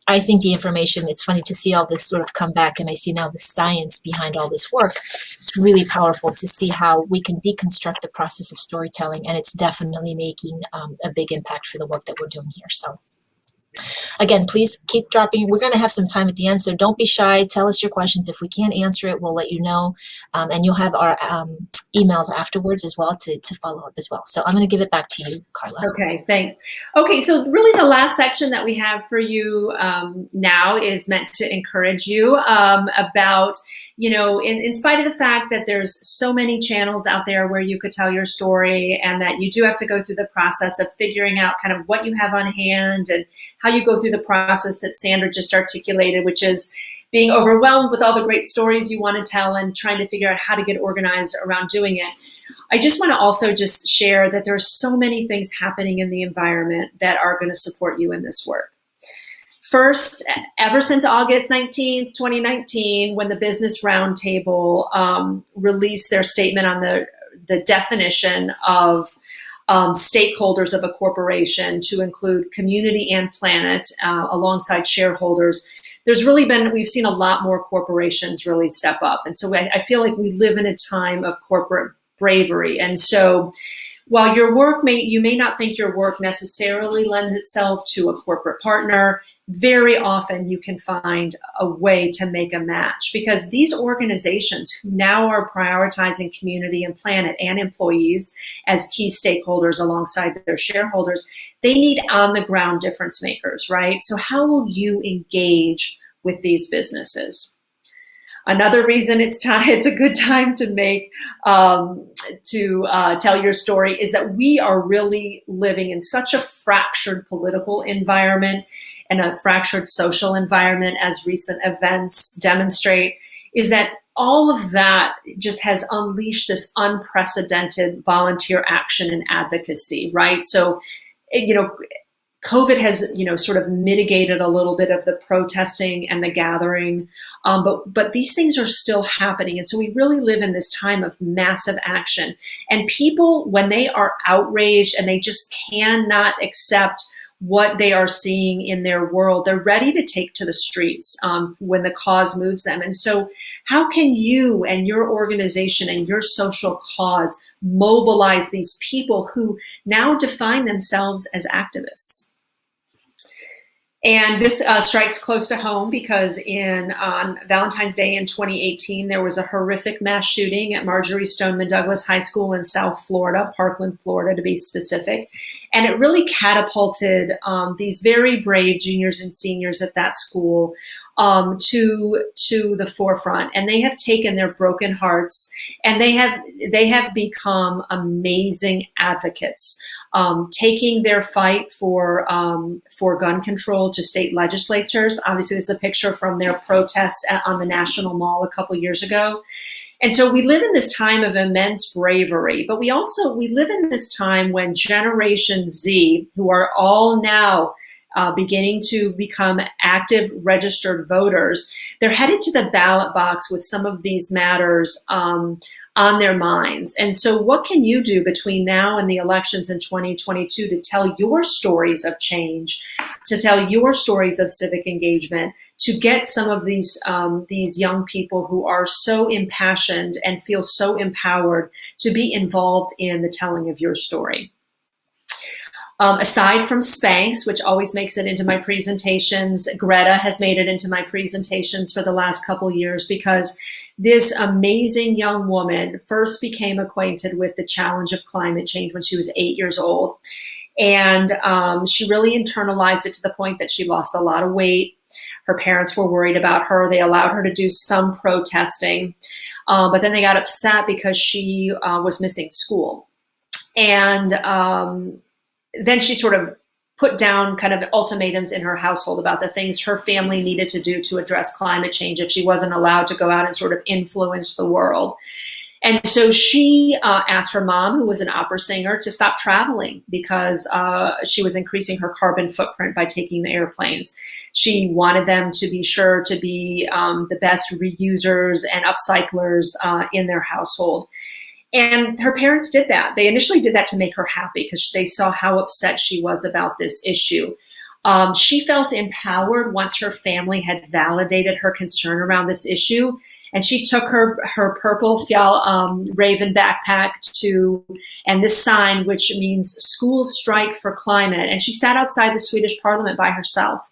I think the information, it's funny to see all this sort of come back, and I see now the science behind all this work. It's really powerful to see how we can deconstruct the process of storytelling, and it's definitely making a big impact for the work that we're doing here. So again, please keep dropping. We're going to have some time at the end, so don't be shy. Tell us your questions. If we can't answer it, we'll let you know, and you'll have our emails afterwards as well to follow up as well. So I'm going to give it back to you, Carla. Okay, thanks. Okay, so really the last section that we have for you now is meant to encourage you about, in spite of the fact that there's so many channels out there where you could tell your story, and that you do have to go through the process of figuring out kind of what you have on hand and how you go through the process that Sandra just articulated, which is being overwhelmed with all the great stories you want to tell and trying to figure out how to get organized around doing it. I just want to also just share that there's so many things happening in the environment that are going to support you in this work. First, ever since August 19th, 2019, when the Business Roundtable released their statement on the definition of stakeholders of a corporation to include community and planet alongside shareholders, we've seen a lot more corporations really step up. And so I feel like we live in a time of corporate bravery. And so while you may not think your work necessarily lends itself to a corporate partner, very often you can find a way to make a match, because these organizations who now are prioritizing community and planet and employees as key stakeholders alongside their shareholders, they need on-the-ground difference makers, right? So how will you engage with these businesses? Another reason it's a good time to tell your story is that we are really living in such a fractured political environment and a fractured social environment, as recent events demonstrate, is that all of that just has unleashed this unprecedented volunteer action and advocacy, right? So, COVID has, sort of mitigated a little bit of the protesting and the gathering, but these things are still happening. And so we really live in this time of massive action. And people, when they are outraged and they just cannot accept what they are seeing in their world, they're ready to take to the streets when the cause moves them. And so how can you and your organization and your social cause mobilize these people who now define themselves as activists? And this strikes close to home, because on Valentine's Day in 2018, there was a horrific mass shooting at Marjorie Stoneman Douglas High School in South Florida, Parkland, Florida, to be specific. And it really catapulted these very brave juniors and seniors at that school to the forefront. And they have taken their broken hearts, and they have become amazing advocates. Taking their fight for gun control to state legislatures. Obviously, this is a picture from their protest on the National Mall a couple years ago. And so we live in this time of immense bravery, but we live in this time when Generation Z, who are all now beginning to become active registered voters, they're headed to the ballot box with some of these matters on their minds. And so what can you do between now and the elections in 2022 to tell your stories of change, to tell your stories of civic engagement, to get some of these young people who are so impassioned and feel so empowered to be involved in the telling of your story? Aside from Spanx, which always makes it into my presentations, Greta has made it into my presentations for the last couple years, because this amazing young woman first became acquainted with the challenge of climate change when she was 8 years old. And she really internalized it to the point that she lost a lot of weight. Her parents were worried about her. They allowed her to do some protesting, but then they got upset because she was missing school. And then she sort of put down kind of ultimatums in her household about the things her family needed to do to address climate change if she wasn't allowed to go out and sort of influence the world. And so she asked her mom, who was an opera singer, to stop traveling because she was increasing her carbon footprint by taking the airplanes. She wanted them to be sure to be the best reusers and upcyclers in their household. And her parents did that. They initially did that to make her happy because they saw how upset she was about this issue. She felt empowered once her family had validated her concern around this issue. And she took her purple Fjall Raven backpack and this sign, which means School Strike for Climate. And she sat outside the Swedish parliament by herself.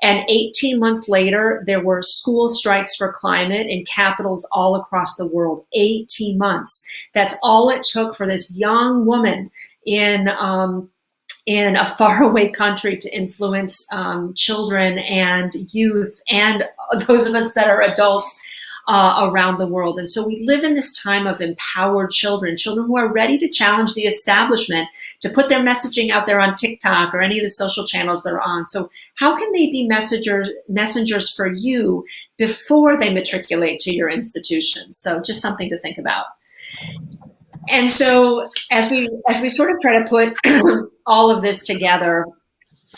And 18 months later, there were school strikes for climate in capitals all across the world. 18 months. That's all it took for this young woman in a faraway country to influence children and youth and those of us that are adults around the world. And so we live in this time of empowered children who are ready to challenge the establishment, to put their messaging out there on TikTok or any of the social channels they're on. So how can they be messengers for you before they matriculate to your institution? So just something to think about. And so as we sort of try to put all of this together,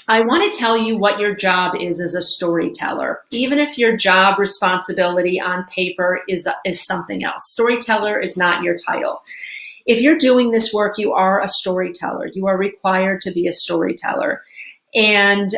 I want to tell you what your job is as a storyteller, even if your job responsibility on paper is something else. Storyteller is not your title. If you're doing this work, you are a storyteller. You are required to be a storyteller. And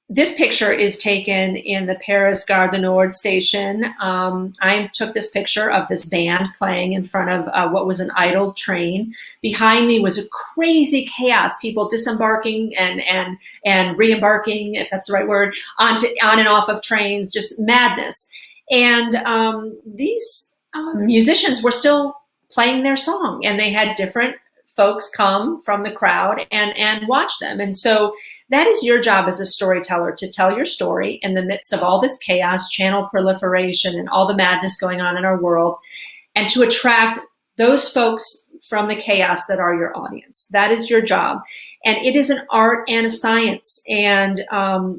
this picture is taken in the Paris Gare du Nord station. I took this picture of this band playing in front of what was an idle train. Behind me was a crazy chaos, people disembarking and re-embarking, if that's the right word, on and off of trains, just madness. And these musicians were still playing their song, and they had different folks come from the crowd and watch them. And so that is your job as a storyteller, to tell your story in the midst of all this chaos, channel proliferation, and all the madness going on in our world, and to attract those folks from the chaos that are your audience. That is your job. And it is an art and a science. And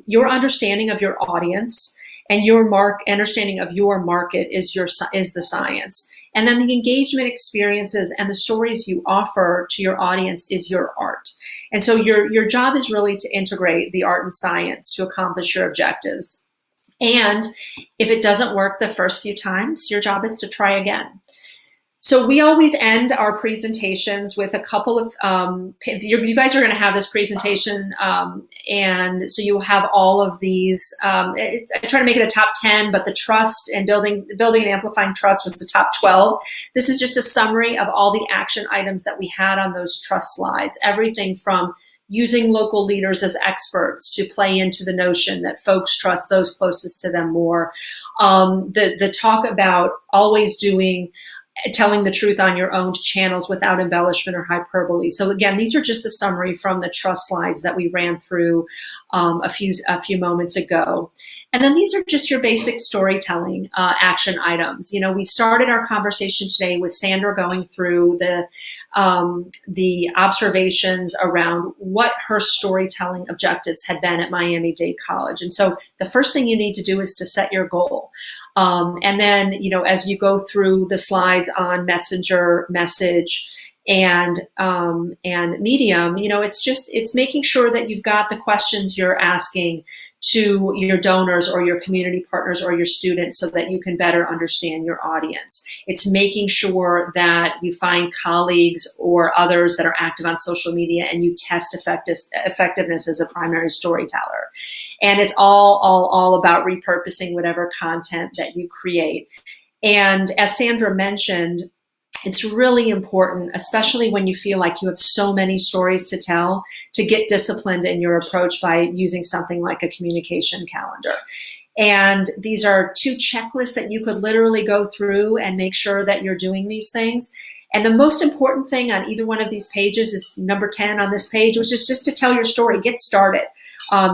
your understanding of your audience and your understanding of your market is the science. And then the engagement experiences and the stories you offer to your audience is your art. And so your job is really to integrate the art and science to accomplish your objectives. And if it doesn't work the first few times, your job is to try again. So we always end our presentations with a couple of, you guys are going to have this presentation, and so you'll have all of these. I try to make it a top 10, but the trust and building and amplifying trust was the top 12. This is just a summary of all the action items that we had on those trust slides. Everything from using local leaders as experts to play into the notion that folks trust those closest to them more. The talk about always telling the truth on your own channels without embellishment or hyperbole. So again, these are just a summary from the trust slides that we ran through a few moments ago. And then these are just your basic storytelling action items. You know, we started our conversation today with Sandra going through the observations around what her storytelling objectives had been at Miami-Dade College. And so the first thing you need to do is to set your goal. And then, you know, as you go through the slides on messenger, message, and Medium, it's making sure that you've got the questions you're asking to your donors or your community partners or your students so that you can better understand your audience. It's making sure that you find colleagues or others that are active on social media and you test effectiveness as a primary storyteller. And it's all about repurposing whatever content that you create. And as Sandra mentioned, it's really important, especially when you feel like you have so many stories to tell, to get disciplined in your approach by using something like a communication calendar. And these are 2 checklists that you could literally go through and make sure that you're doing these things. And the most important thing on either one of these pages is number 10 on this page, which is just to tell your story, get started.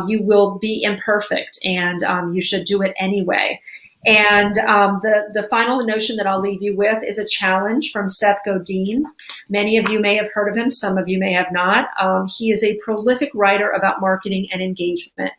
You will be imperfect, and you should do it anyway. And the final notion that I'll leave you with is a challenge from Seth Godin. Many of you may have heard of him. Some of you may have not. He is a prolific writer about marketing and engagement.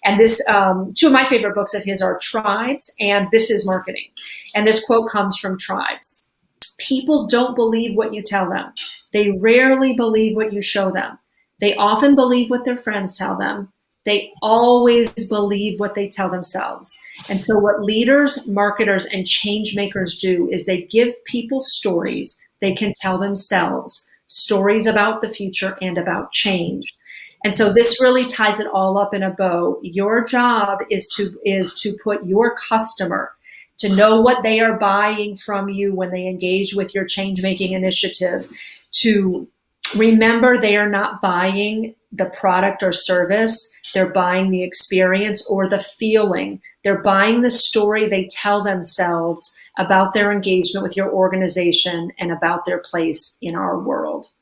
And this, 2 of my favorite books of his are Tribes and This Is Marketing. And this quote comes from Tribes. People don't believe what you tell them. They rarely believe what you show them. They often believe what their friends tell them. They always believe what they tell themselves. And so what leaders, marketers, and change makers do is they give people stories they can tell themselves, stories about the future and about change. And so this really ties it all up in a bow. Your job is to put your customer, to know what they are buying from you when they engage with your change-making initiative, to remember they are not buying the product or service, they're buying the experience or the feeling. They're buying the story they tell themselves about their engagement with your organization and about their place in our world.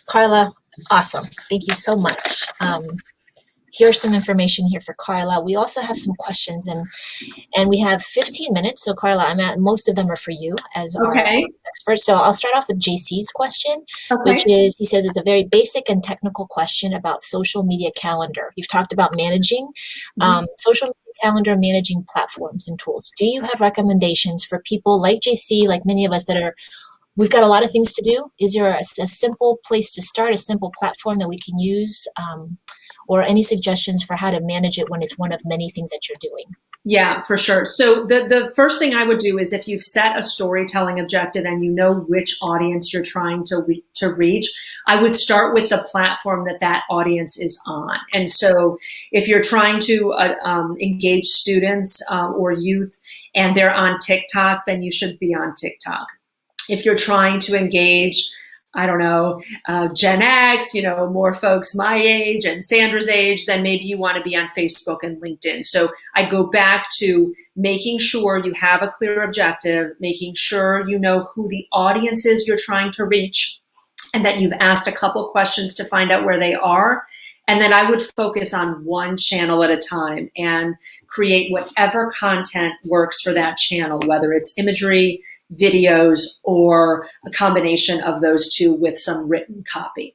Carla, awesome. Thank you so much. Here's some information here for Carla. We also have some questions, and we have 15 minutes. So Carla, most of them are for you as our expert. So I'll start off with JC's question, which is, he says it's a very basic and technical question about social media calendar. You've talked about managing social media calendar, managing platforms and tools. Do you have recommendations for people like JC, like many of us we've got a lot of things to do? Is there a simple place to start, a simple platform that we can use? Or any suggestions for how to manage it when it's one of many things that you're doing? Yeah, for sure. So the first thing I would do is, if you've set a storytelling objective and you know which audience you're trying to reach, I would start with the platform that audience is on. And so if you're trying to engage students or youth and they're on TikTok, then you should be on TikTok. If you're trying to engage, I don't know, Gen X, more folks my age and Sandra's age, then maybe you want to be on Facebook and LinkedIn. So I go back to making sure you have a clear objective, making sure you know who the audience is you're trying to reach, and that you've asked a couple questions to find out where they are. And then I would focus on one channel at a time and create whatever content works for that channel, whether it's imagery, videos, or a combination of those 2 with some written copy.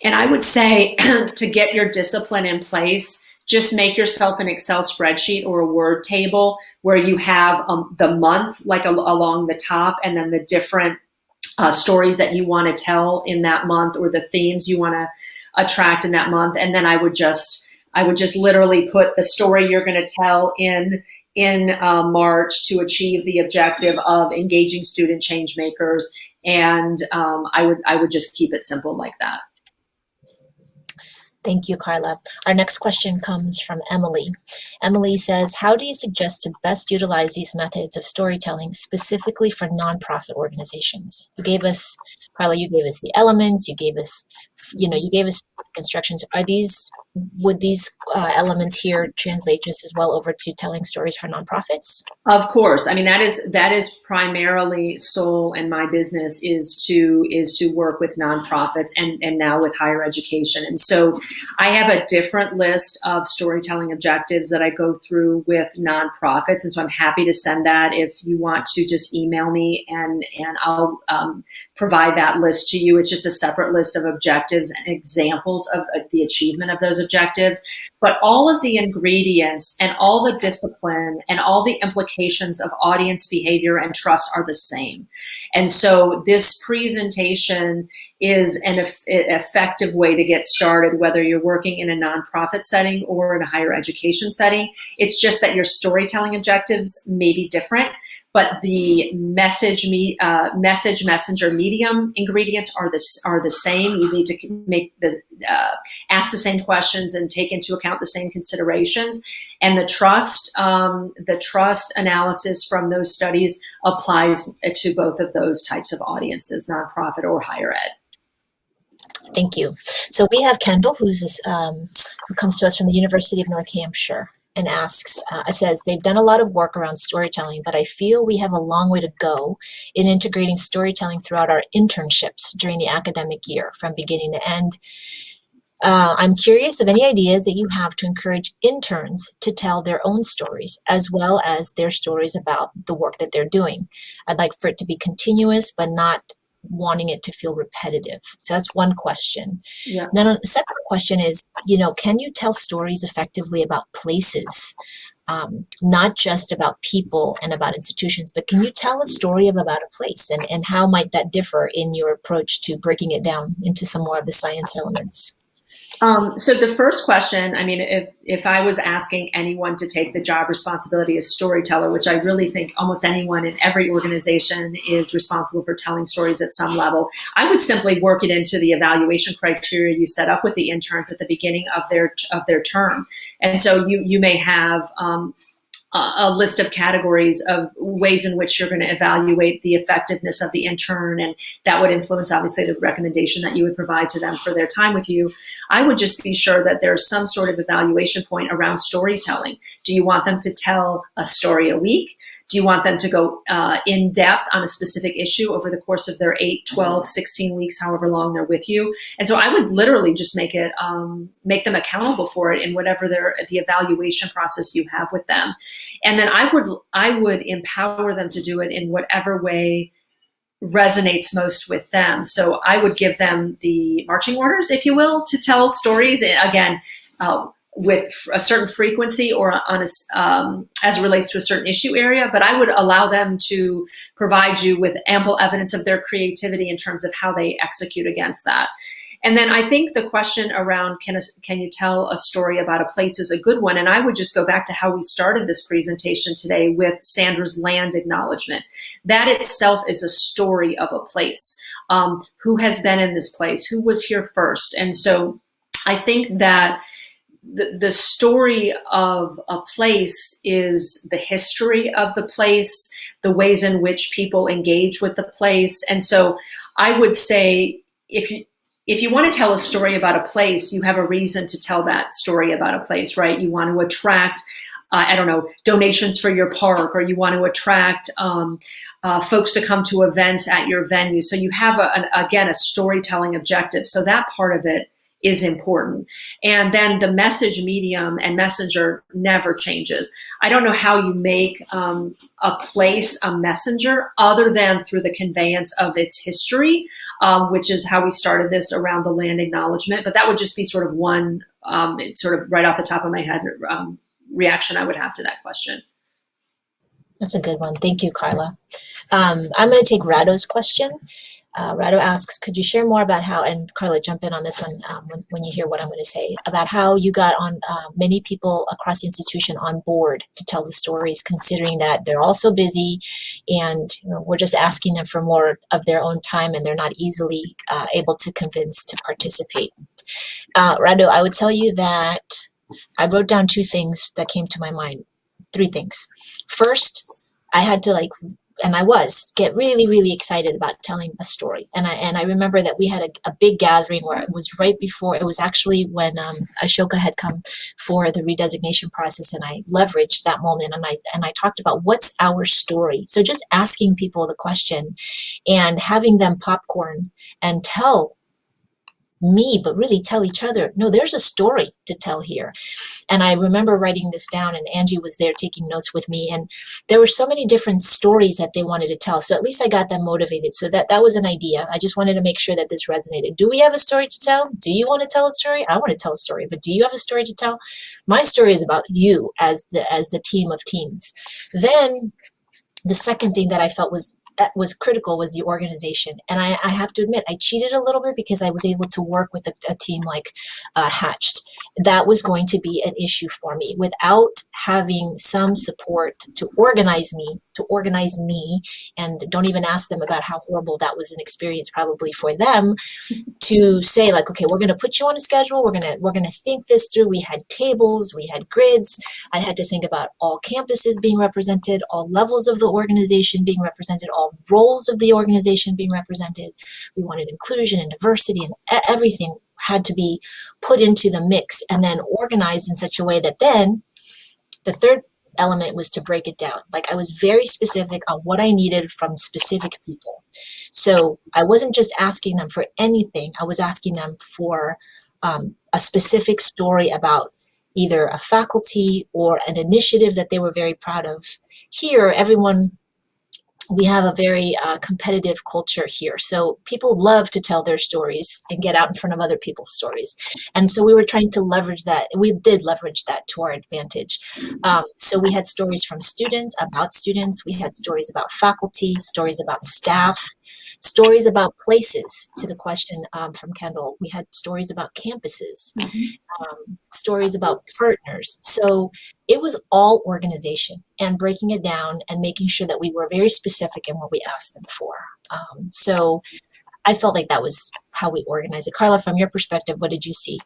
And I would say to get your discipline in place, just make yourself an Excel spreadsheet or a Word table where you have the month along the top, and then the different stories that you want to tell in that month, or the themes you want to attract in that month. And then I would just literally put the story you're going to tell in March to achieve the objective of engaging student change makers. And I would just keep it simple like that. Thank you, Carla. Our next question comes from Emily. Emily says, how do you suggest to best utilize these methods of storytelling specifically for nonprofit organizations? Carla, you gave us the elements, you gave us specific instructions. Would these elements here translate just as well over to telling stories for nonprofits? Of course. I mean, that is primarily soul and my business is to work with nonprofits and now with higher education. And so I have a different list of storytelling objectives that I go through with nonprofits. And so I'm happy to send that if you want to just email me and I'll provide that list to you. It's just a separate list of objectives and examples of the achievement of those objectives, but all of the ingredients and all the discipline and all the implications of audience behavior and trust are the same. And so this presentation is an effective way to get started, whether you're working in a nonprofit setting or in a higher education setting. It's just that your storytelling objectives may be different, but the messenger medium ingredients are the same. You need to ask the same questions and take into account the same considerations. And the trust analysis from those studies applies to both of those types of audiences, nonprofit or higher ed. Thank you. So we have Kendall, who comes to us from the University of North Hampshire, and says, they've done a lot of work around storytelling, but I feel we have a long way to go in integrating storytelling throughout our internships during the academic year from beginning to end. I'm curious of any ideas that you have to encourage interns to tell their own stories, as well as their stories about the work that they're doing. I'd like for it to be continuous, but not wanting it to feel repetitive. So that's one question. Yeah. Then a separate question is, can you tell stories effectively about places? Not just about people and about institutions, but can you tell a story about a place, and how might that differ in your approach to breaking it down into some more of the science elements? So the first question, I mean, if I was asking anyone to take the job responsibility as storyteller, which I really think almost anyone in every organization is responsible for telling stories at some level, I would simply work it into the evaluation criteria you set up with the interns at the beginning of their term. And so you may have a list of categories of ways in which you're going to evaluate the effectiveness of the intern, and that would influence obviously the recommendation that you would provide to them for their time with you. I would just be sure that there's some sort of evaluation point around storytelling. Do you want them to tell a story a week? Do you want them to go in depth on a specific issue over the course of their 8, 12, 16 weeks, however long they're with you? And so I would literally just make them accountable for it in whatever the evaluation process you have with them. And then I would empower them to do it in whatever way resonates most with them. So I would give them the marching orders, if you will, to tell stories. Again, with a certain frequency or as it relates to a certain issue area, but I would allow them to provide you with ample evidence of their creativity in terms of how they execute against that. And then I think the question around can you tell a story about a place is a good one. And I would just go back to how we started this presentation today with Sandra's land acknowledgement. That itself is a story of a place. Who has been in this place? Who was here first? And so I think that the story of a place is the history of the place, the ways in which people engage with the place. And so I would say if you want to tell a story about a place, you have a reason to tell that story about a place, right? You want to attract, donations for your park, or you want to attract folks to come to events at your venue. So you have, a storytelling objective. So that part of it is important. And then the message medium and messenger never changes. I don't know how you make a place a messenger other than through the conveyance of its history, which is how we started this around the land acknowledgement. But that would just be sort of one, sort of right off the top of my head, reaction I would have to that question. That's a good one. Thank you, Carla. I'm going to take Rado's question. Rado asks, could you share more about how, and Carla, jump in on this one when you hear what I'm going to say, about how you got on many people across the institution on board to tell the stories, considering that they're all so busy and we're just asking them for more of their own time and they're not easily able to convince to participate. Rado, I would tell you that I wrote down 2 things that came to my mind, 3 things. First, I had to get really, really excited about telling a story. And I remember that we had a big gathering where it was right before, it was actually when Ashoka had come for the redesignation process, and I leveraged that moment and I talked about what's our story. So just asking people the question and having them popcorn and tell me, but really tell each other, no, there's a story to tell here. And I remember writing this down, and Angie was there taking notes with me. And there were so many different stories that they wanted to tell. So at least I got them motivated. So that was an idea. I just wanted to make sure that this resonated. Do we have a story to tell? Do you want to tell a story? I want to tell a story, but do you have a story to tell? My story is about you as the team of teams. Then the second thing that I felt was critical was the organization. And I have to admit, I cheated a little bit because I was able to work with a team like Hatched. That was going to be an issue for me. Without having some support to organize me, and don't even ask them about how horrible that was an experience probably for them, to say like, okay, we're going to put you on a schedule. We're going to think this through. We had tables, we had grids. I had to think about all campuses being represented, all levels of the organization being represented, all roles of the organization being represented. We wanted inclusion and diversity, and everything had to be put into the mix and then organized in such a way that then the third element was to break it down. Like I was very specific on what I needed from specific people. So I wasn't just asking them for anything. I was asking them for a specific story about either a faculty or an initiative that they were very proud of. Here, we have a very competitive culture here. So people love to tell their stories and get out in front of other people's stories. And so we were trying to leverage that. We did leverage that to our advantage. So we had stories from students, about students. We had stories about faculty, stories about staff, stories about places, to the question from Kendall. We had stories about campuses, stories about partners. So it was all organization and breaking it down and making sure that we were very specific in what we asked them for. So I felt like that was how we organized it. Carla, from your perspective, what did you see?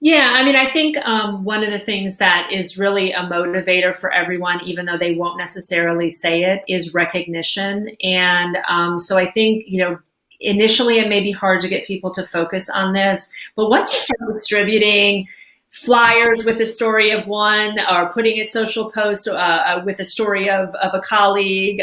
Yeah, I mean, I think one of the things that is really a motivator for everyone, even though they won't necessarily say it, is recognition. And so I think, initially it may be hard to get people to focus on this, but once you start distributing flyers with the story of one, or putting a social post with the story of a colleague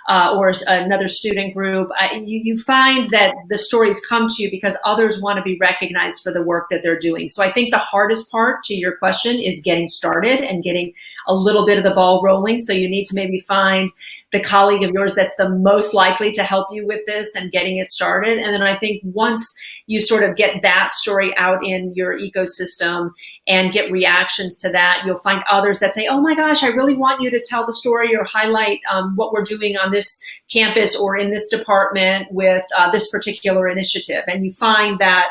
or another student group, you find that the stories come to you because others want to be recognized for the work that they're doing. So I think the hardest part to your question is getting started and getting a little bit of the ball rolling. So you need to maybe find the colleague of yours that's the most likely to help you with this and getting it started. And then I think once you sort of get that story out in your ecosystem and get reactions to that, you'll find others that say, oh my gosh, I really want you to tell the story or highlight what we're doing on this campus or in this department with this particular initiative. And you find that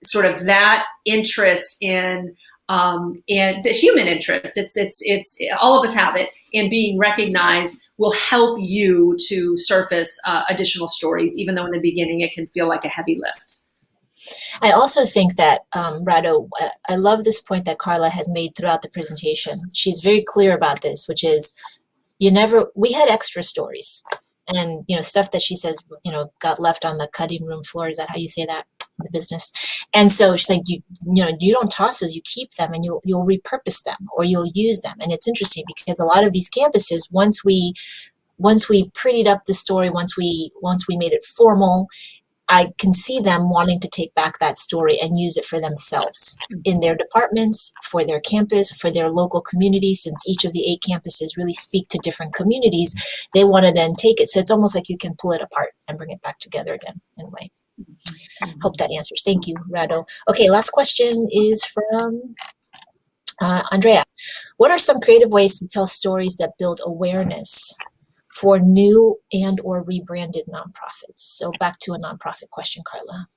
sort of that interest in and the human interest, it's all of us have it, in being recognized will help you to surface additional stories, even though in the beginning it can feel like a heavy lift. I also think that, Rado, I love this point that Carla has made throughout the presentation. She's very clear about this, which is we had extra stories and, stuff that she says, got left on the cutting room floor. Is that how you say that in the business? And so she's like, you don't toss those, you keep them and you'll repurpose them or you'll use them. And it's interesting because a lot of these campuses, once we prettied up the story, once we made it formal, I can see them wanting to take back that story and use it for themselves in their departments, for their campus, for their local community. Since each of the 8 campuses really speak to different communities, they want to then take it. So it's almost like you can pull it apart and bring it back together again in a way. Hope that answers. Thank you, Rado. Okay, last question is from Andrea. What are some creative ways to tell stories that build awareness for new and or rebranded nonprofits? So back to a nonprofit question, Carla.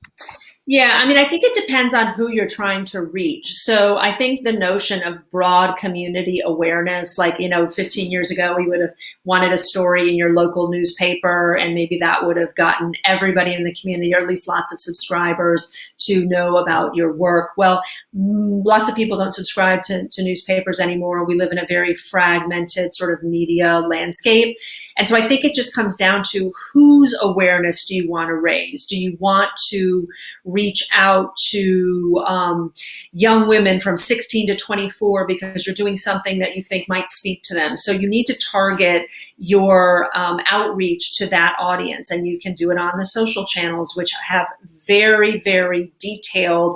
Yeah, I mean, I think it depends on who you're trying to reach. So I think the notion of broad community awareness, like, 15 years ago, we would have wanted a story in your local newspaper, and maybe that would have gotten everybody in the community, or at least lots of subscribers, to know about your work. Well, lots of people don't subscribe to newspapers anymore. We live in a very fragmented sort of media landscape. And so I think it just comes down to whose awareness do you want to raise? Do you want to reach out to young women from 16 to 24 because you're doing something that you think might speak to them. So you need to target your outreach to that audience, and you can do it on the social channels, which have very, very detailed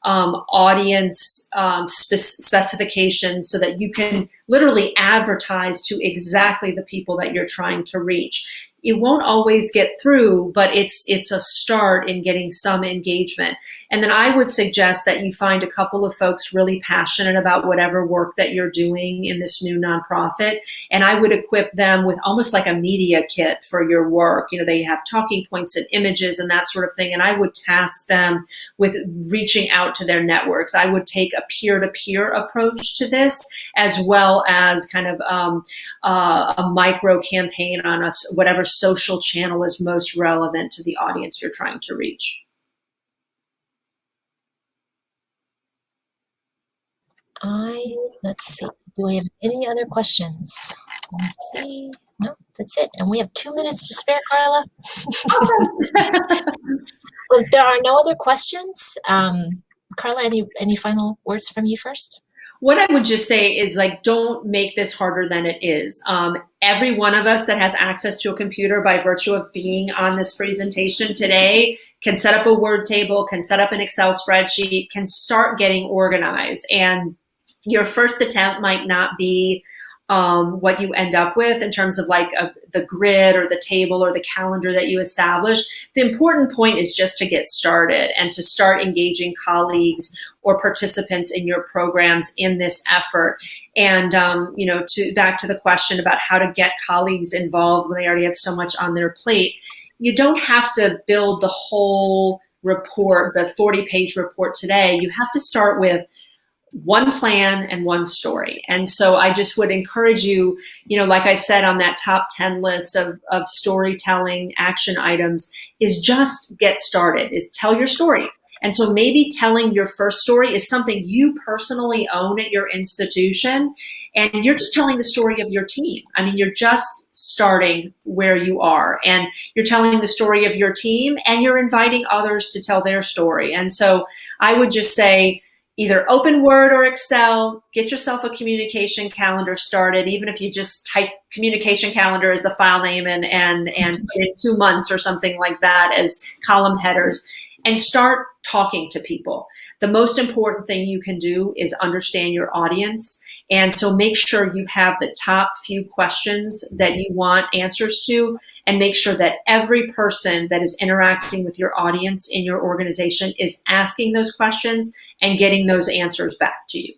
audience specifications so that you can literally advertise to exactly the people that you're trying to reach. It won't always get through, but it's a start in getting some engagement. And then I would suggest that you find a couple of folks really passionate about whatever work that you're doing in this new nonprofit. And I would equip them with almost like a media kit for your work. You know, they have talking points and images and that sort of thing. And I would task them with reaching out to their networks. I would take a peer-to-peer approach to this, as well as kind of a micro campaign on whatever social channel is most relevant to the audience you're trying to reach. Let's see. Do we have any other questions? Let's see. No, that's it. And we have 2 minutes to spare, Carla. Well, if there are no other questions, Carla, any final words from you first? What I would just say is, like, don't make this harder than it is. Every one of us that has access to a computer by virtue of being on this presentation today can set up a Word table, can set up an Excel spreadsheet, can start getting organized. And your first attempt might not be what you end up with in terms of like the grid or the table or the calendar that you establish. The important point is just to get started and to start engaging colleagues or participants in your programs in this effort. And, back to the question about how to get colleagues involved when they already have so much on their plate, you don't have to build the whole report, the 40-page report today. You have to start with one plan and one story. And so I just would encourage you, like I said, on that top 10 list of storytelling action items, is just get started, is tell your story. And so maybe telling your first story is something you personally own at your institution, and you're just telling the story of your team. I mean, you're just starting where you are, and you're telling the story of your team, and you're inviting others to tell their story. And so I would just say, either open Word or Excel, get yourself a communication calendar started, even if you just type communication calendar as the file name and put in 2 months or something like that as column headers, and start talking to people. The most important thing you can do is understand your audience. And so make sure you have the top few questions that you want answers to, and make sure that every person that is interacting with your audience in your organization is asking those questions and getting those answers back to you.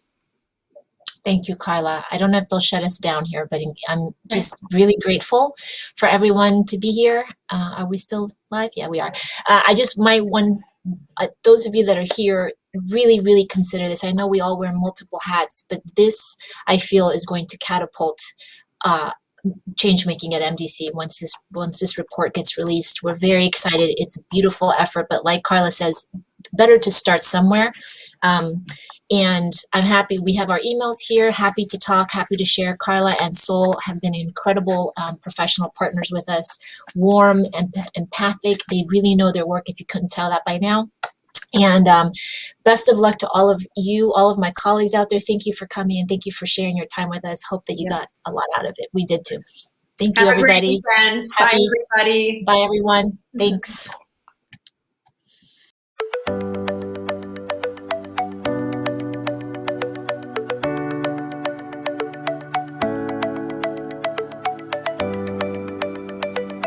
Thank you, Carla. I don't know if they'll shut us down here, but I'm just really grateful for everyone to be here. Are we still live? Yeah, we are. Those of you that are here, really, really consider this. I know we all wear multiple hats, but this, I feel, is going to catapult change making at MDC once this report gets released. We're very excited. It's a beautiful effort, but like Carla says, better to start somewhere. And I'm happy we have our emails here, happy to talk, happy to share. Carla and Sol have been incredible professional partners with us, warm and empathic. They really know their work, if you couldn't tell that by now. And best of luck to all of you, all of my colleagues out there. Thank you for coming, and thank you for sharing your time with us. Hope that you got a lot out of it. We did too. Thank you, everybody. Bye, everybody. Bye, everyone. Thanks.